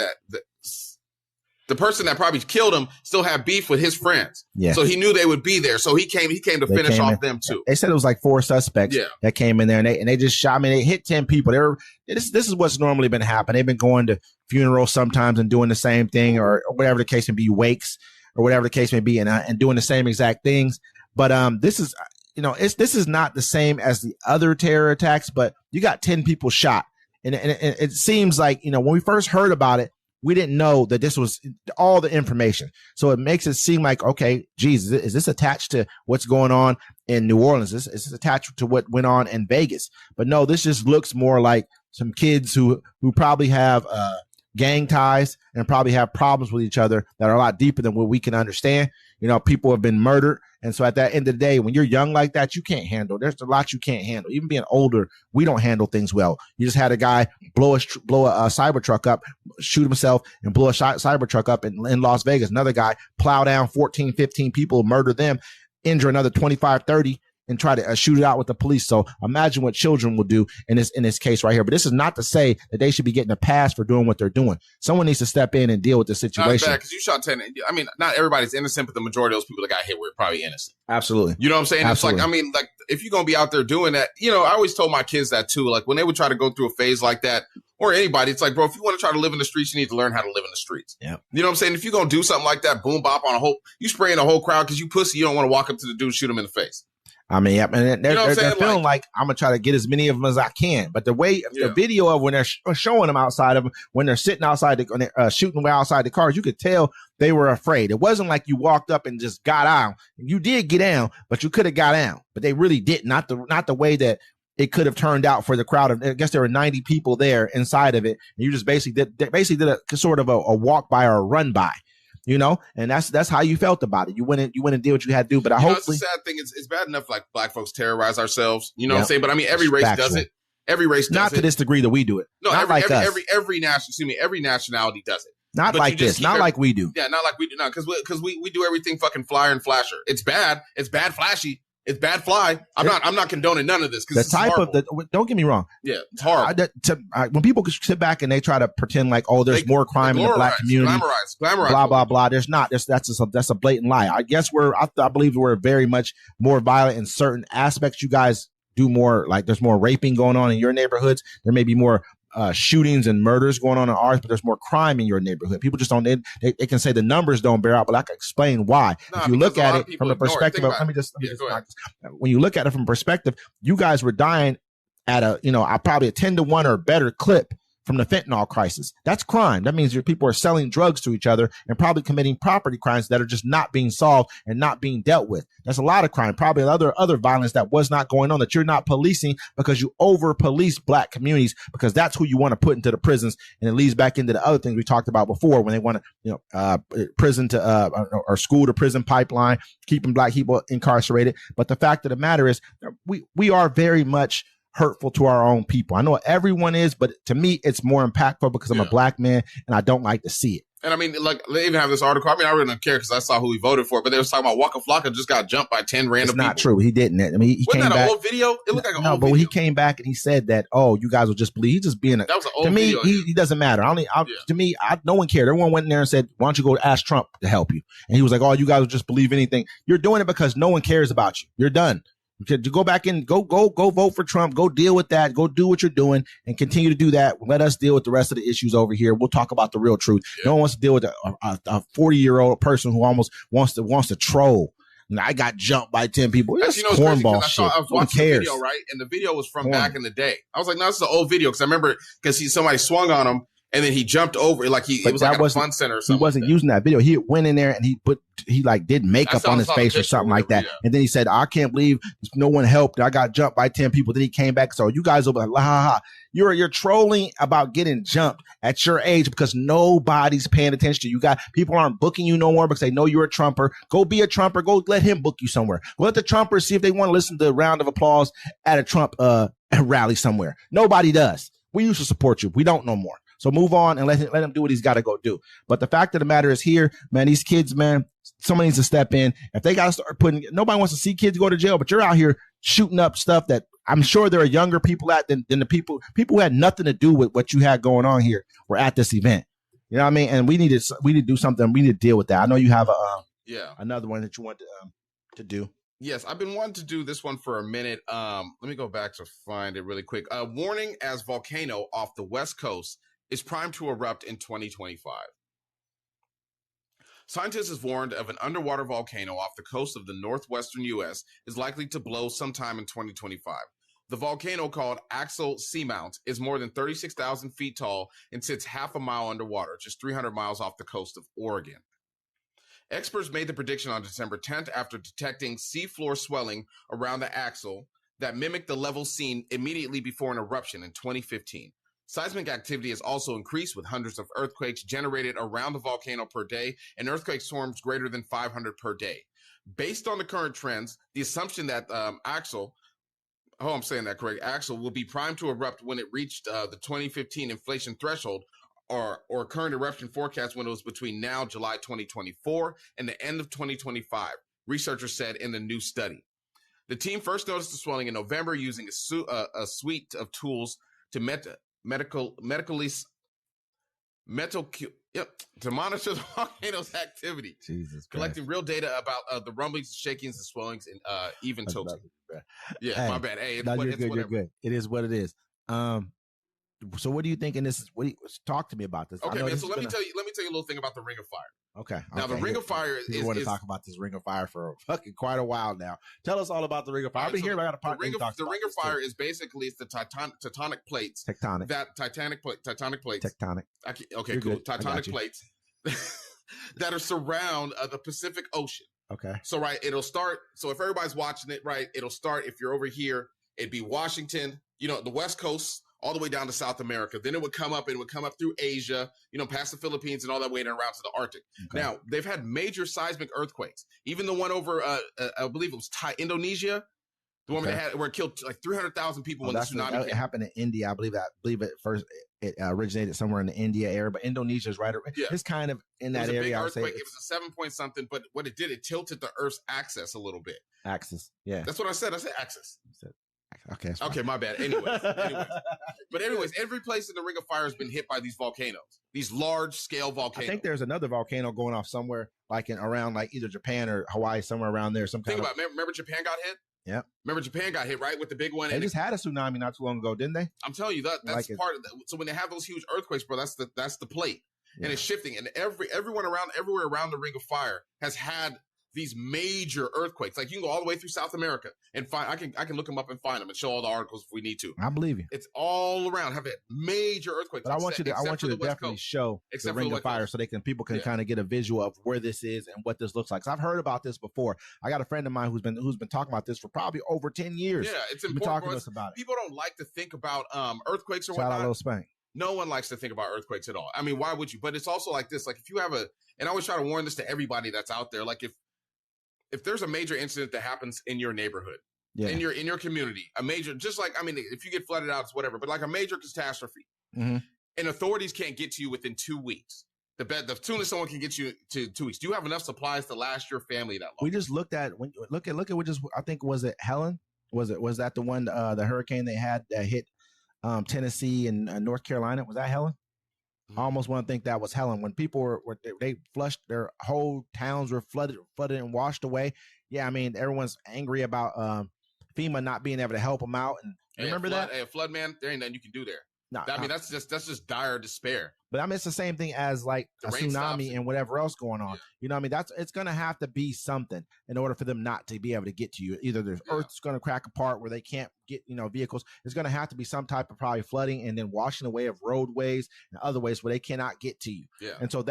A: that probably killed him still had beef with his friends. Yeah. So he knew they would be there. So he came to finish off them too.
B: They said it was like 4 suspects that came in there, and they just shot. I mean, they hit 10 people. This is what's normally been happening. They've been going to funerals sometimes and doing the same thing, or whatever the case may be, wakes or whatever the case may be, and doing the same exact things. But this is, this is not the same as the other terror attacks, but you got 10 people shot. And it seems like, when we first heard about it, we didn't know that this was all the information. So it makes it seem like, okay, geez, is this attached to what's going on in New Orleans. It's attached to what went on in Vegas. But no, this just looks more like some kids who probably have gang ties and probably have problems with each other that are a lot deeper than what we can understand. You know, people have been murdered. And so at that end of the day, when you're young like that, you can't handle. There's a lot you can't handle. Even being older, we don't handle things well. You just had a guy blow a Cybertruck up, shoot himself, and blow a Cybertruck up in Las Vegas. Another guy plow down 14, 15 people, murder them, injure another 25, 30, and try to shoot it out with the police. So imagine what children will do in this case right here. But this is not to say that they should be getting a pass for doing what they're doing. Someone needs to step in and deal with the situation.
A: Not bad, because you shot 10. I mean, not everybody's innocent, but the majority of those people that got hit were probably innocent.
B: Absolutely.
A: You know what I'm saying?
B: Absolutely.
A: It's like, I mean, like, if you're going to be out there doing that, you know, I always told my kids that too. Like, when they would try to go through a phase like that, or anybody, it's like, bro, if you want to try to live in the streets, you need to learn how to live in the streets.
B: Yeah.
A: You know what I'm saying? If you're going to do something like that, boom bop on you spraying the whole crowd because you pussy, you don't want to walk up to the dude and shoot him in the face.
B: I mean, yeah, and they're,
A: you know
B: they're feeling like I'm gonna try to get as many of them as I can. But the way the video of when they're showing them outside of them, when they're sitting outside, when they're shooting them outside the cars, you could tell they were afraid. It wasn't like you walked up and just got out. You did get down, but you could have got down. But they really did not the way that it could have turned out for the crowd. I guess there were 90 people there inside of it, and you just basically did a sort of a walk by or a run by. You know, and that's how you felt about it. You went and did what you had to do. But hopefully,
A: the sad thing is, it's bad enough like black folks terrorize ourselves. You know what I'm saying? But I mean, every race does it. Every race does it.
B: Not to this degree that we do it.
A: No,
B: not like us.
A: Every nationality does it.
B: Not like this. Not like we do.
A: Yeah, not like we do. Not because we do everything fucking flyer and flasher. It's bad. It's bad flashy. It's bad fly. I'm not condoning none of this.
B: The type of don't get me wrong.
A: Yeah, it's horrible.
B: When people sit back and they try to pretend like, oh, there's more crime in the black community,
A: glamorize,
B: blah blah blah. There's not. That's a blatant lie. I guess I believe we're very much more violent in certain aspects. You guys do more, like there's more raping going on in your neighborhoods. There may be more shootings and murders going on in ours, but there's more crime in your neighborhood. People just don't, they can say the numbers don't bear out, but I can explain why. If you look at it from the perspective of, when you look at it from perspective, you guys were dying at probably a 10-to-1 or better clip from the fentanyl crisis. That's crime. That means your people are selling drugs to each other and probably committing property crimes that are just not being solved and not being dealt with. That's a lot of crime, probably other violence that was not going on, that you're not policing because you over police black communities, because that's who you want to put into the prisons. And it leads back into the other things we talked about before, when they want to, prison to, or school to prison pipeline, keeping black people incarcerated. But the fact of the matter is we are very much hurtful to our own people. I know everyone is, but to me, it's more impactful because I'm a black man and I don't like to see it.
A: And I mean, like, they even have this article. I mean, I really don't care because I saw who he voted for, but they was talking about Waka Flocka just got jumped by 10 random people.
B: It's not true. He didn't. I mean, he
A: wasn't
B: came
A: that
B: back.
A: An old video? It looked like an old video.
B: No, but he came back and he said that, oh, you guys will just believe. He's just being
A: that was an old
B: to me,
A: video.
B: he doesn't matter. To me, no one cared. Everyone went in there and said, why don't you go ask Trump to help you? And he was like, oh, you guys will just believe anything. You're doing it because no one cares about you. You're done. You go back in, go vote for Trump, go deal with that, go do what you're doing and continue to do that. Let us deal with the rest of the issues over here. We'll talk about the real truth. Yeah. No one wants to deal with a 40-year-old person who almost wants to troll. And I got jumped by 10 people. That's cornball shit.
A: I was watching the video, right? And the video was from back in the day. I was like, no, this is an old video. Cause I remember somebody swung on him. And then he jumped over, like it was like a fun center or something.
B: He wasn't using that video. He went in there and he did makeup on his face or something like that. Yeah. And then he said, I can't believe no one helped. I got jumped by 10 people. Then he came back. So you guys will be like, ha ha ha. You're trolling about getting jumped at your age because nobody's paying attention to you. People aren't booking you no more because they know you're a Trumper. Go be a Trumper. Go let him book you somewhere. Go let the Trumpers see if they want to listen to a round of applause at a Trump rally somewhere. Nobody does. We used to support you. We don't no more. So move on and let him do what he's got to go do. But the fact of the matter is here, man, these kids, man, somebody needs to step in. If they got to start nobody wants to see kids go to jail, but you're out here shooting up stuff that I'm sure there are younger people than the people who had nothing to do with what you had going on here were at this event. You know what I mean? And we need to do something. We need to deal with that. I know you have another one that you want to do.
A: Yes, I've been wanting to do this one for a minute. Let me go back to find it really quick. Warning as volcano off the West Coast is primed to erupt in 2025. Scientists have warned of an underwater volcano off the coast of the northwestern U.S. is likely to blow sometime in 2025. The volcano, called Axel Seamount, is more than 36,000 feet tall and sits half a mile underwater, just 300 miles off the coast of Oregon. Experts made the prediction on December 10th after detecting seafloor swelling around the axle that mimicked the level seen immediately before an eruption in 2015. Seismic activity has also increased with hundreds of earthquakes generated around the volcano per day and earthquake swarms greater than 500 per day. Based on the current trends, the assumption that Axel will be primed to erupt when it reached the 2015 inflation threshold or current eruption forecast windows between now, July 2024, and the end of 2025, researchers said in the new study. The team first noticed the swelling in November using a suite of tools to monitor the volcano's activity.
B: Jesus Christ.
A: Collecting real data about the rumblings, shakings, and swellings, and even tilting. Yeah,
B: hey,
A: my bad. Hey,
B: you're good. You're good. It is what it is. So what do you think? And talk to me about this.
A: Okay, man. So let me tell you a little thing about the Ring of Fire.
B: Okay.
A: Now the Ring of Fire is.
B: want to talk about this Ring of Fire for fucking quite a while now. Tell us all about the Ring of Fire. I've been hearing about
A: the Ring of Fire is basically the tectonic plates.
B: Tectonic.
A: Titanic plates.
B: Tectonic.
A: Okay, cool. Tectonic plates that are surround the Pacific Ocean.
B: Okay.
A: So it'll start. So if everybody's watching it, it'll start. If you're over here, it'd be Washington. The West Coast, all the way down to South America. Then it would come up through Asia, past the Philippines and all that way and around to the Arctic. Okay. Now, they've had major seismic earthquakes. Even the one over, I believe it was Indonesia, the one where it killed like 300,000 people when the tsunami came.
B: It happened in India. I believe it first, it originated somewhere in the India area, but Indonesia is right. Yeah. It's kind of in that area.
A: It was a big earthquake. It was a 7 point something, but what it did, it tilted the Earth's axis a little bit.
B: Axis. Yeah.
A: That's what I said. I said axis.
B: Okay,
A: my bad. Anyways. But every place in the Ring of Fire has been hit by these volcanoes, these large scale volcanoes.
B: I think there's another volcano going off somewhere around either Japan or Hawaii, somewhere around there.
A: Remember Japan got hit?
B: Yeah.
A: Remember Japan got hit, right? With the big one.
B: They just had a tsunami not too long ago, didn't they?
A: I'm telling you that's part of that. So when they have those huge earthquakes, bro, that's the plate. Yeah. And it's shifting. And everywhere around the Ring of Fire has had these major earthquakes. Like you can go all the way through South America and find, I can look them up and find them and show all the articles if we need to.
B: I believe you.
A: It's all around. Have had major earthquakes.
B: But I want you to definitely show the Ring of Fire so people can kind of get a visual of where this is and what this looks like. So I've heard about this before. I got a friend of mine who's been talking about this for probably over 10 years.
A: Yeah, it's important.
B: Been talking to us about it.
A: People don't like to think about earthquakes or
B: whatnot. Shout out Lil Spank.
A: No one likes to think about earthquakes at all. I mean, why would you? But it's also like this. Like if you have and I always try to warn this to everybody that's out there. Like if there's a major incident that happens in your neighborhood, in your community, a major, if you get flooded out, it's whatever, but like a major catastrophe, and authorities can't get to you within 2 weeks. The soonest someone can get you to 2 weeks. Do you have enough supplies to last your family that long?
B: We just look at I think, was it Helen? Was that the one, the hurricane they had that hit Tennessee and North Carolina? Was that Helen? I almost want to think that was Helen. When people they flushed, their whole towns were flooded and washed away. Yeah, I mean, everyone's angry about FEMA not being able to help them out. And remember that?
A: Hey, flood, man, there ain't nothing you can do there.
B: No,
A: that's just dire despair.
B: But I mean, it's the same thing as like a tsunami and whatever else going on. Yeah. You know what I mean? It's going to have to be something in order for them not to be able to get to you. Either there's Earth's going to crack apart where they can't get, vehicles. It's going to have to be some type of probably flooding and then washing away of roadways and other ways where they cannot get to you. Yeah. And so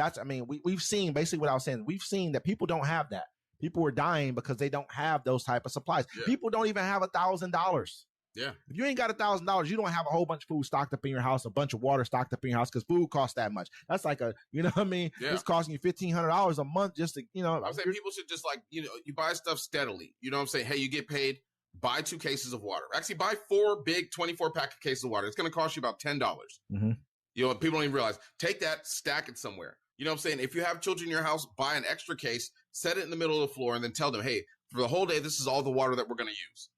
B: we've seen basically what I was saying. We've seen that people don't have that. People are dying because they don't have those type of supplies. Yeah. People don't even have $1,000.
A: Yeah.
B: If you ain't got $1,000, you don't have a whole bunch of food stocked up in your house, a bunch of water stocked up in your house because food costs that much. That's like you know what I mean? Yeah. It's costing you $1,500 a month just to,
A: I'm saying people should just you buy stuff steadily. You know what I'm saying? Hey, you get paid, buy 2 cases of water. Actually, buy 4 big 24-pack cases of water. It's going to cost you about $10.
B: Mm-hmm.
A: People don't even realize. Take that, stack it somewhere. You know what I'm saying? If you have children in your house, buy an extra case, set it in the middle of the floor, and then tell them, hey, for the whole day, this is all the water that we're going to use.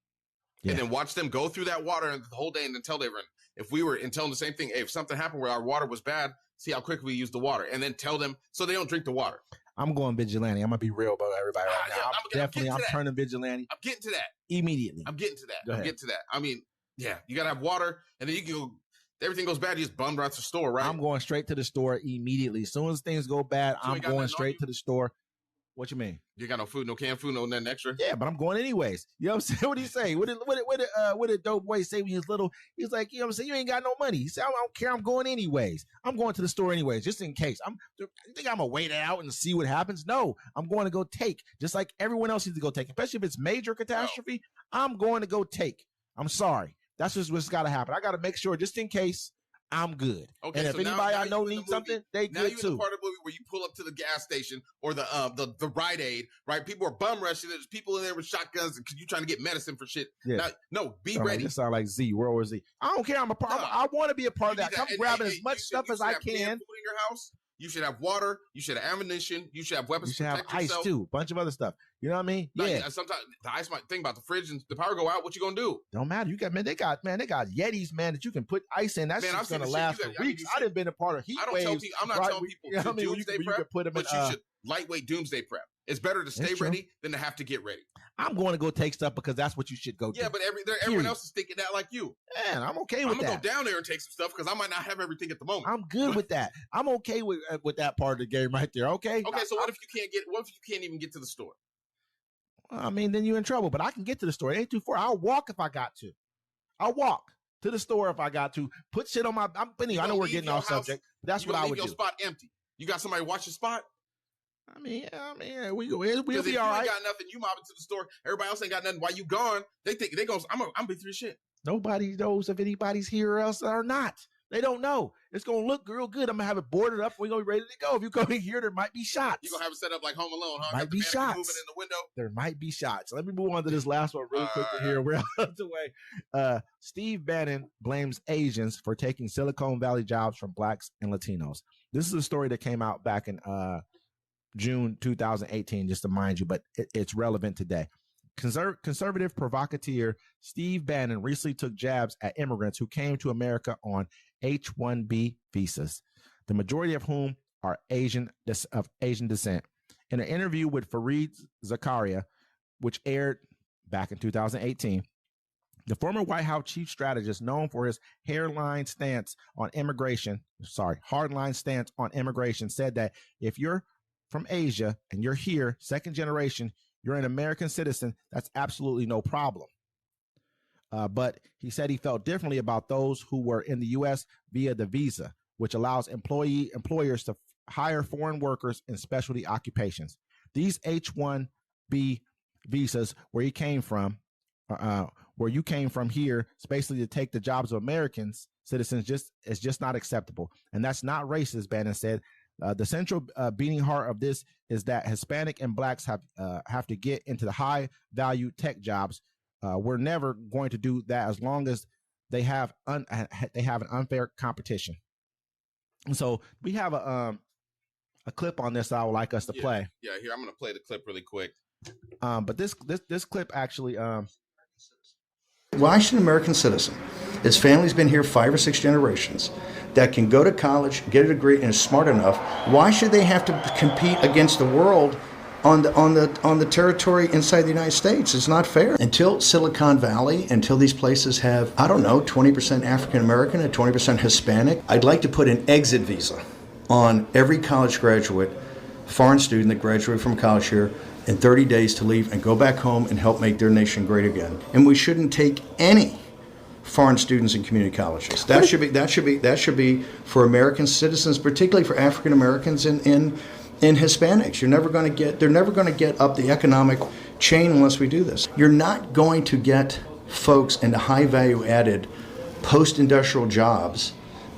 A: Yeah. And then watch them go through that water the whole day and then tell them, tell them the same thing, hey, if something happened where our water was bad, see how quickly we use the water. And then tell them so they don't drink the water.
B: I'm going vigilante. I'm going to be real about everybody right now. I'm turning vigilante.
A: I'm getting to that.
B: Immediately.
A: I'm getting to that. I mean, yeah, you got to have water and then you can go. Everything goes bad, you just bum right to the store, right?
B: I'm going straight to the store immediately. As soon as things go bad, I'm going straight to the store. What you mean?
A: You got no food, no canned food, no nothing extra.
B: Yeah, but I'm going anyways. You know what I'm saying? What did he say? What did Dope Boy say when he was little? He was like, you know what I'm saying? You ain't got no money. He said, I don't care. I'm going anyways. I'm going to the store anyways, just in case. You think I'm gonna wait it out and see what happens? No, I'm going to go take, just like everyone else needs to go take, especially if it's major catastrophe. No. I'm going to go take. I'm sorry. That's just what's got to happen. I got to make sure, just in case, I'm good. Okay, and if anybody I know needs something, they good too. Now you're in
A: the part of the movie where you pull up to the gas station or the Rite Aid, right? People are bum rushing. There's people in there with shotguns because you trying to get medicine for shit. Yeah. Now, no, be ready.
B: This sound like Z, World War Z. I don't care. I want to be a part of that. I'm grabbing as much stuff as I can.
A: Food in your house. You should have water. You should have ammunition. You should have weapons.
B: You should have ice too. Bunch of other stuff. You know what I mean? Yeah.
A: Sometimes the ice might think about the fridge and the power go out. What you gonna do?
B: Don't matter. You got they got Yetis, man, that you can put ice in. That's just gonna last for weeks. I didn't been a part of heat waves.
A: I'm not telling people. You know what I mean? Doomsday prep, but you should lightweight doomsday prep. It's better to stay ready than to have to get ready.
B: I'm going to go take stuff because that's what you should go do.
A: Yeah, but everyone else is thinking that like you.
B: Man, I'm okay with that.
A: I'm going to go down there and take some stuff because I might not have everything at the moment.
B: I'm good with that. I'm okay with that part of the game right there, okay?
A: Okay, so what if you can't even get to the store?
B: I mean, then you're in trouble, but I can get to the store. It ain't too far. I'll walk if I got to. I'll walk to the store if I got to. Put shit on my I know we're getting off subject. That's what I would do.
A: Your spot empty. You got somebody watch your spot?
B: I mean, we'll be all right.
A: If you ain't got nothing, you mob into the store. Everybody else ain't got nothing. While you gone, they think they go. I'm be through shit.
B: Nobody knows if anybody's here or else or not. They don't know. It's gonna look real good. I'm gonna have it boarded up. We're gonna be ready to go. If you come in here, there might be shots.
A: You're gonna have it set up like Home Alone, huh?
B: Might be shots.
A: Moving in the window.
B: There might be shots. Let me move on to this last one real quickly here. We're out of the way. Steve Bannon blames Asians for taking Silicon Valley jobs from blacks and Latinos. This is a story that came out back in June 2018, just to mind you, but it's relevant today. Conservative provocateur Steve Bannon recently took jabs at immigrants who came to America on H-1B visas, the majority of whom are of Asian descent. In an interview with Fareed Zakaria, which aired back in 2018, the former White House chief strategist, known for his hardline stance on immigration, said that if you're from Asia and you're here, second generation, you're an American citizen, that's absolutely no problem. But he said he felt differently about those who were in the U.S. via the visa, which allows employers to hire foreign workers in specialty occupations. These H-1B visas, where you came from here, it's basically to take the jobs of Americans citizens, is just not acceptable. And that's not racist, Bannon said. The central beating heart of this is that Hispanic and blacks have to get into the high value tech jobs. We're never going to do that as long as they have an unfair competition. And so we have a clip on this I would like us to play.
A: Yeah, here I'm going to play the clip really quick.
B: But this clip actually.
C: Why should an American citizen, his family's been here 5 or 6 generations, that can go to college, get a degree, and is smart enough, why should they have to compete against the world on the territory inside the United States? It's not fair. Until Silicon Valley, until these places have, 20% African American and 20% Hispanic, I'd like to put an exit visa on every college graduate, foreign student that graduated from college here, in 30 days to leave and go back home and help make their nation great again. And we shouldn't take any foreign students in community colleges. That should be for American citizens, particularly for African Americans and Hispanics. They're never going to get up the economic chain unless we do this. You're not going to get folks into high value added post-industrial jobs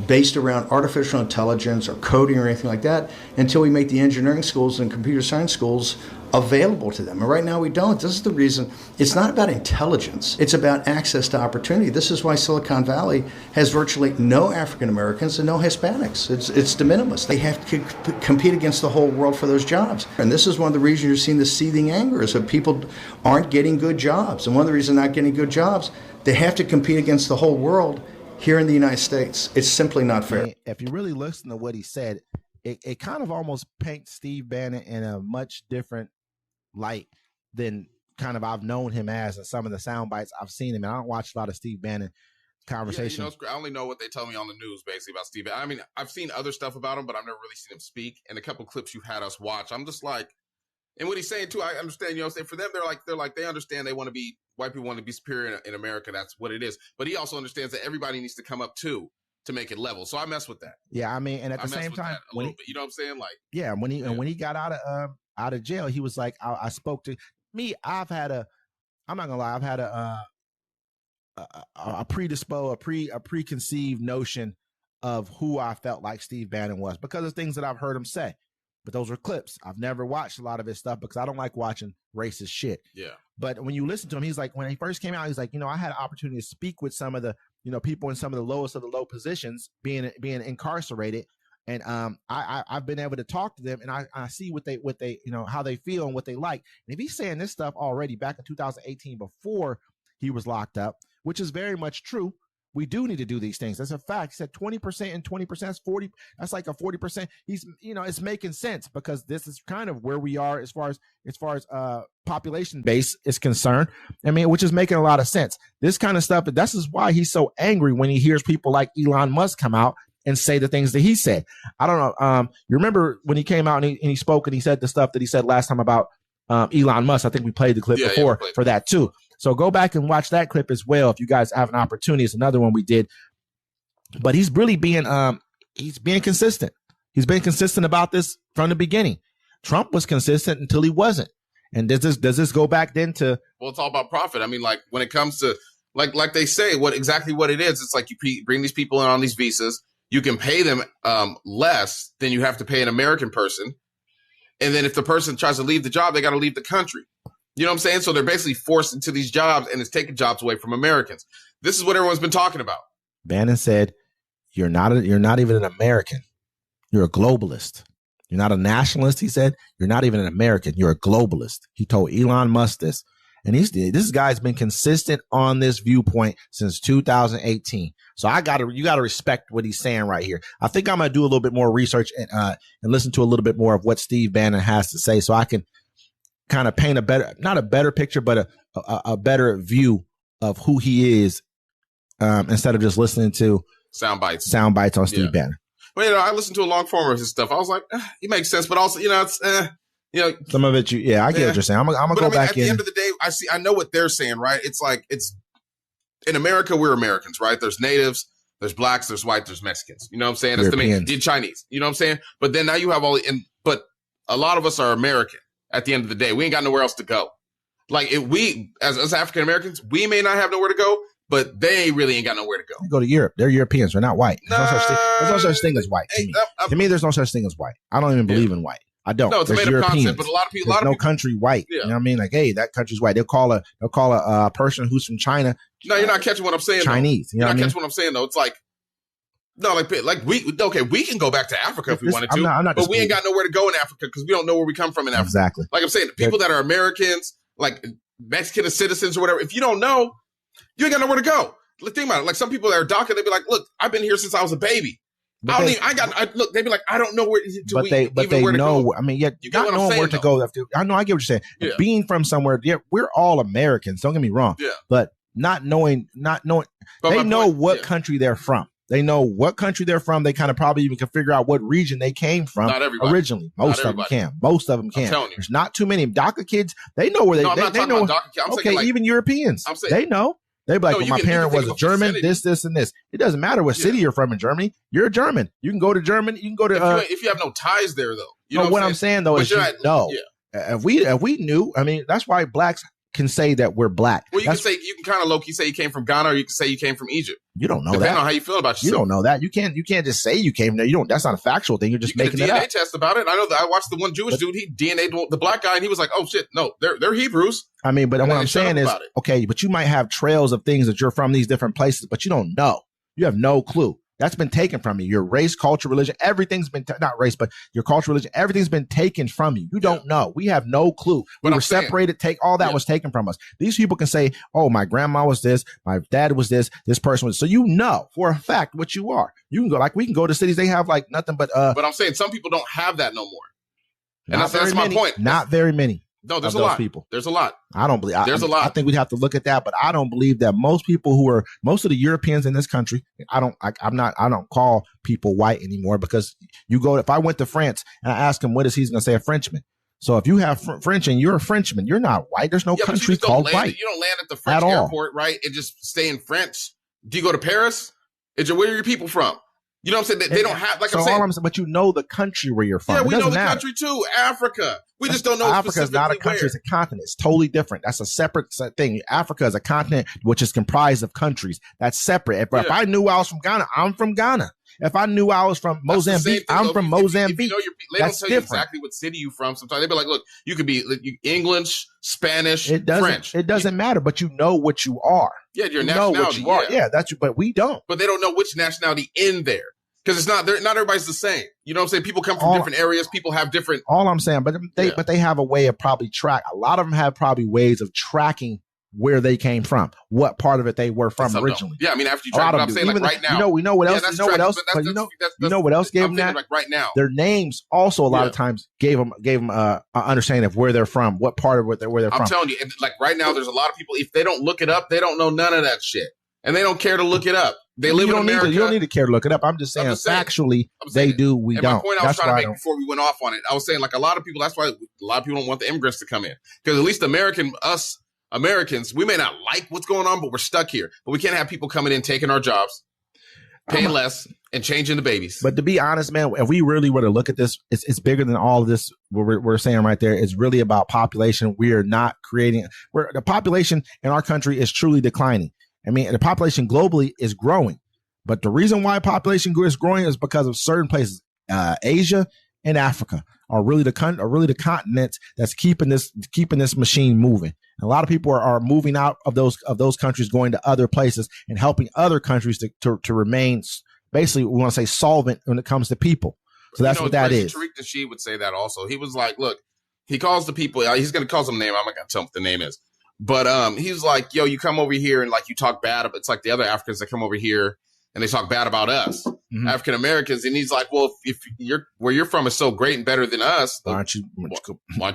C: based around artificial intelligence or coding or anything like that until we make the engineering schools and computer science schools available to them. And right now we don't. This is the reason. It's not about intelligence. It's about access to opportunity. This is why Silicon Valley has virtually no African Americans and no Hispanics. It's de minimis. They have to compete against the whole world for those jobs. And this is one of the reasons you're seeing the seething anger is that people aren't getting good jobs. And one of the reasons they're not getting good jobs, they have to compete against the whole world here in the United States. It's simply not fair.
B: If you really listen to what he said, it kind of almost paints Steve Bannon in a much different light than kind of I've known him as, and some of the sound bites I've seen him. And I don't watch a lot of Steve Bannon conversations.
A: I only know what they tell me on the news basically about Steve Bannon. I mean, I've seen other stuff about him, but I've never really seen him speak. And a couple clips you had us watch, I'm just like, And what he's saying too, I understand. You know, say for them, they understand white people want to be superior in America. That's what it is. But he also understands that everybody needs to come up too to make it level. So I mess with that.
B: Yeah, I mean, and at the same time,
A: you know what I'm saying? Like,
B: yeah, when he got out of jail, he was like, I spoke to me. I'm not gonna lie, I've had a preconceived notion of who I felt like Steve Bannon was because of things that I've heard him say. But those are clips. I've never watched a lot of his stuff because I don't like watching racist shit.
A: Yeah.
B: But when you listen to him, he's like, when he first came out, he's like, I had an opportunity to speak with some of the, people in some of the lowest of the low positions being incarcerated. And I've been able to talk to them, and I see what they how they feel and what they like. And if he's saying this stuff already back in 2018 before he was locked up, which is very much true, we do need to do these things. That's a fact. He said 20% and 20% is 40. That's like a 40%. He's, it's making sense because this is kind of where we are as far as population base is concerned. I mean, which is making a lot of sense. This kind of stuff. This is why he's so angry when he hears people like Elon Musk come out and say the things that he said. I don't know. You remember when he came out and he spoke and he said the stuff that he said last time about Elon Musk. I think we played the clip before for that too. So go back and watch that clip as well if you guys have an opportunity. It's another one we did. But he's really being consistent. He's been consistent about this from the beginning. Trump was consistent until he wasn't. And does this go back then to?
A: Well, it's all about profit. I mean, like when it comes to like they say what it is. It's like you bring these people in on these visas. You can pay them less than you have to pay an American person. And then if the person tries to leave the job, they got to leave the country. You know what I'm saying? So they're basically forced into these jobs, and it's taking jobs away from Americans. This is what everyone's been talking about.
B: Bannon said, you're not even an American. You're a globalist. You're not a nationalist, he said. You're not even an American. You're a globalist. He told Elon Musk this. And this guy's been consistent on this viewpoint since 2018. So you gotta respect what he's saying right here. I think I'm gonna do a little bit more research and listen to a little bit more of what Steve Bannon has to say, so I can kind of paint not a better picture, but a better view of who he is, instead of just listening to sound bites on Steve Bannon.
A: Well, I listened to a long form of his stuff. I was like, he makes sense, but also, it's.
B: Some of it, I get what you're saying. I'm gonna go back in.
A: At the end of the day, I know what they're saying, right? It's like in America, we're Americans, right? There's natives, there's blacks, there's white, there's Mexicans. You know what I'm saying? That's the Chinese. You know what I'm saying? But then now you have but a lot of us are American. At the end of the day, we ain't got nowhere else to go. Like if we, as African Americans, we may not have nowhere to go, but they really ain't got nowhere to go.
B: You go to Europe. They're Europeans. They're not white. There's no such thing as white. To me, there's no such thing as white. I don't even believe in white. I don't.
A: No, it's a made up concept, but a lot of people,
B: no country white. Yeah. You know what I mean? Like, hey, that country's white. They'll call a person who's from China.
A: No, you're not catching what I'm saying.
B: Chinese.
A: You're not catching what I'm saying though. It's like, no, we can go back to Africa if we wanted to, but we ain't got nowhere to go in Africa because we don't know where we come from in Africa.
B: Exactly.
A: Like I'm saying, people that are Americans, like Mexican citizens or whatever, if you don't know, you ain't got nowhere to go. Think about it. Like some people that are DACA, they'd be like, look, I've been here since I was a baby. They'd be like, I don't know where to
B: know.
A: Go.
B: I mean, you not knowing where to go. I know. I get what you're saying. Yeah. Being from somewhere, we're all Americans. Don't get me wrong.
A: Yeah.
B: But not knowing. They know what country they're from. They know what country they're from. They kind of probably even can figure out what region they came from originally. Most of them can. There's not too many DACA kids. They know where they know. Okay, like, even Europeans. They know. They'd be like, my parent was a German, this, and this. It doesn't matter what city you're from in Germany. You're a German. You can go to Germany. You can go to.
A: If you have no ties there, though.
B: You know what I'm saying, though, is if we knew, I mean, that's why blacks can say that we're black.
A: Well, you can kind of low-key say you came from Ghana, or you can say you came from Egypt.
B: You don't know
A: Depending
B: that.
A: on how you feel about yourself.
B: You don't know that. You can't just say you came there. You don't. That's not a factual thing. You're just making it up.
A: DNA test about it. I know that I watched the one Jewish dude. He DNA'd the black guy, and he was like, "Oh shit, no, they're Hebrews."
B: I mean, but what I'm saying is, okay, but you might have trails of things that you're from these different places, but you don't know. You have no clue. That's been taken from you. Your race, culture, religion, everything's been, not race, but your culture, religion, everything's been taken from you. You don't know. We have no clue. We were separated. All that was taken from us. These people can say, oh, my grandma was this, my dad was this person was, so you know for a fact what you are. You can go, like we can go to cities, they have like nothing but.
A: But I'm saying some people don't have that no more. And that's my point.
B: Not very many.
A: No, there's a lot.
B: People.
A: There's a lot.
B: I don't believe.
A: There's a lot.
B: I think we'd have to look at that, but I don't believe that most of the Europeans in this country. I don't call people white anymore because if I went to France and I ask him what is he's going to say a Frenchman. So if you have French and you're a Frenchman, you're not white. There's no country called white.
A: You don't land at the French airport, right? And just stay in French. Do you go to Paris? Where are your people from? You know what I'm saying? They don't have, like
B: so
A: I'm saying.
B: But you know the country where you're from.
A: Yeah, we know the country too. Africa. We just don't know.
B: Africa is not a country; it's a continent. It's totally different. That's a separate thing. Africa is a continent which is comprised of countries. That's separate. If I knew I was from Ghana, I'm from Ghana. If I knew I was from Mozambique, I'm from Mozambique.
A: They don't tell you exactly what city you're from. Sometimes they'll be like, look, you could be English, Spanish, French.
B: It doesn't matter, but you know what you are.
A: Yeah, your
B: nationality.
A: Know what
B: you are. Yeah, but we don't.
A: But they don't know which nationality in there. Because it's not everybody's the same. You know what I'm saying? People come from different areas. People have different.
B: All I'm saying, but they have a way of probably a lot of them have probably ways of tracking where they came from, what part of it they were from originally.
A: Yeah, I mean, after you track, I'm saying like right now.
B: We know what else. You know what else? But you know what else gave them that?
A: Like right now,
B: their names also a lot of times gave them an understanding of where they're from, what part of where they're from.
A: I'm telling you, like right now, there's a lot of people. If they don't look it up, they don't know none of that shit, and they don't care to look it up. They live in America.
B: You don't need to care to look it up. I'm just saying, factually, they do. We don't.
A: My point I was trying to make before we went off on it, I was saying like a lot of people. That's why a lot of people don't want the immigrants to come in, because at least us Americans, we may not like what's going on, but we're stuck here. But we can't have people coming in, taking our jobs, paying less, and changing the babies.
B: But to be honest, man, if we really were to look at this, it's bigger than all of this. What we're saying right there is really about population. We are not creating. The population in our country is truly declining. I mean, the population globally is growing, but the reason why population is growing is because of certain places. Asia and Africa are really the continents that's keeping this machine moving. And a lot of people are moving out of those countries, going to other places and helping other countries to remain basically, we want to say, solvent when it comes to people. So that's what that is.
A: Tariq Nasheed would say that also. He was like, look, he calls the people. He's going to call them a name. I'm not going to tell him what the name is. But he's like, yo, you come over here and like you talk bad about, it's like the other Africans that come over here and they talk bad about us, African Americans. And he's like, well, if where you're from is so great and better than us, why don't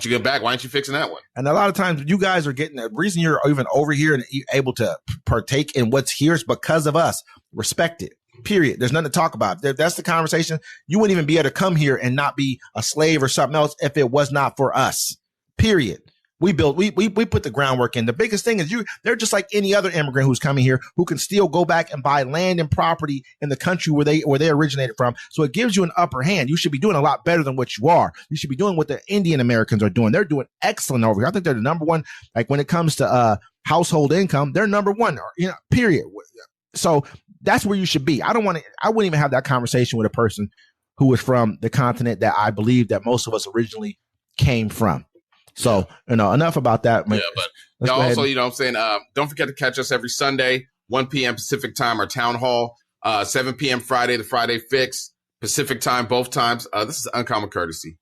A: you get back? Why aren't you fixing that one?
B: And a lot of times you guys are getting the reason you're even over here and able to partake in what's here is because of us. Respect it. Period. There's nothing to talk about. That's the conversation. You wouldn't even be able to come here and not be a slave or something else if it was not for us. Period. We put the groundwork in. The biggest thing is they're just like any other immigrant who's coming here who can still go back and buy land and property in the country where they originated from. So it gives you an upper hand. You should be doing a lot better than what you are. You should be doing what the Indian Americans are doing. They're doing excellent over here. I think they're the number one, like when it comes to household income, they're number one, period. So that's where you should be. I wouldn't even have that conversation with a person who was from the continent that I believe that most of us originally came from. So, enough about that.
A: Yeah, but also, what I'm saying, don't forget to catch us every Sunday, 1 p.m. Pacific time, our town hall, 7 p.m. Friday, the Friday Fix, Pacific time, both times. This is Uncommon Courtesy.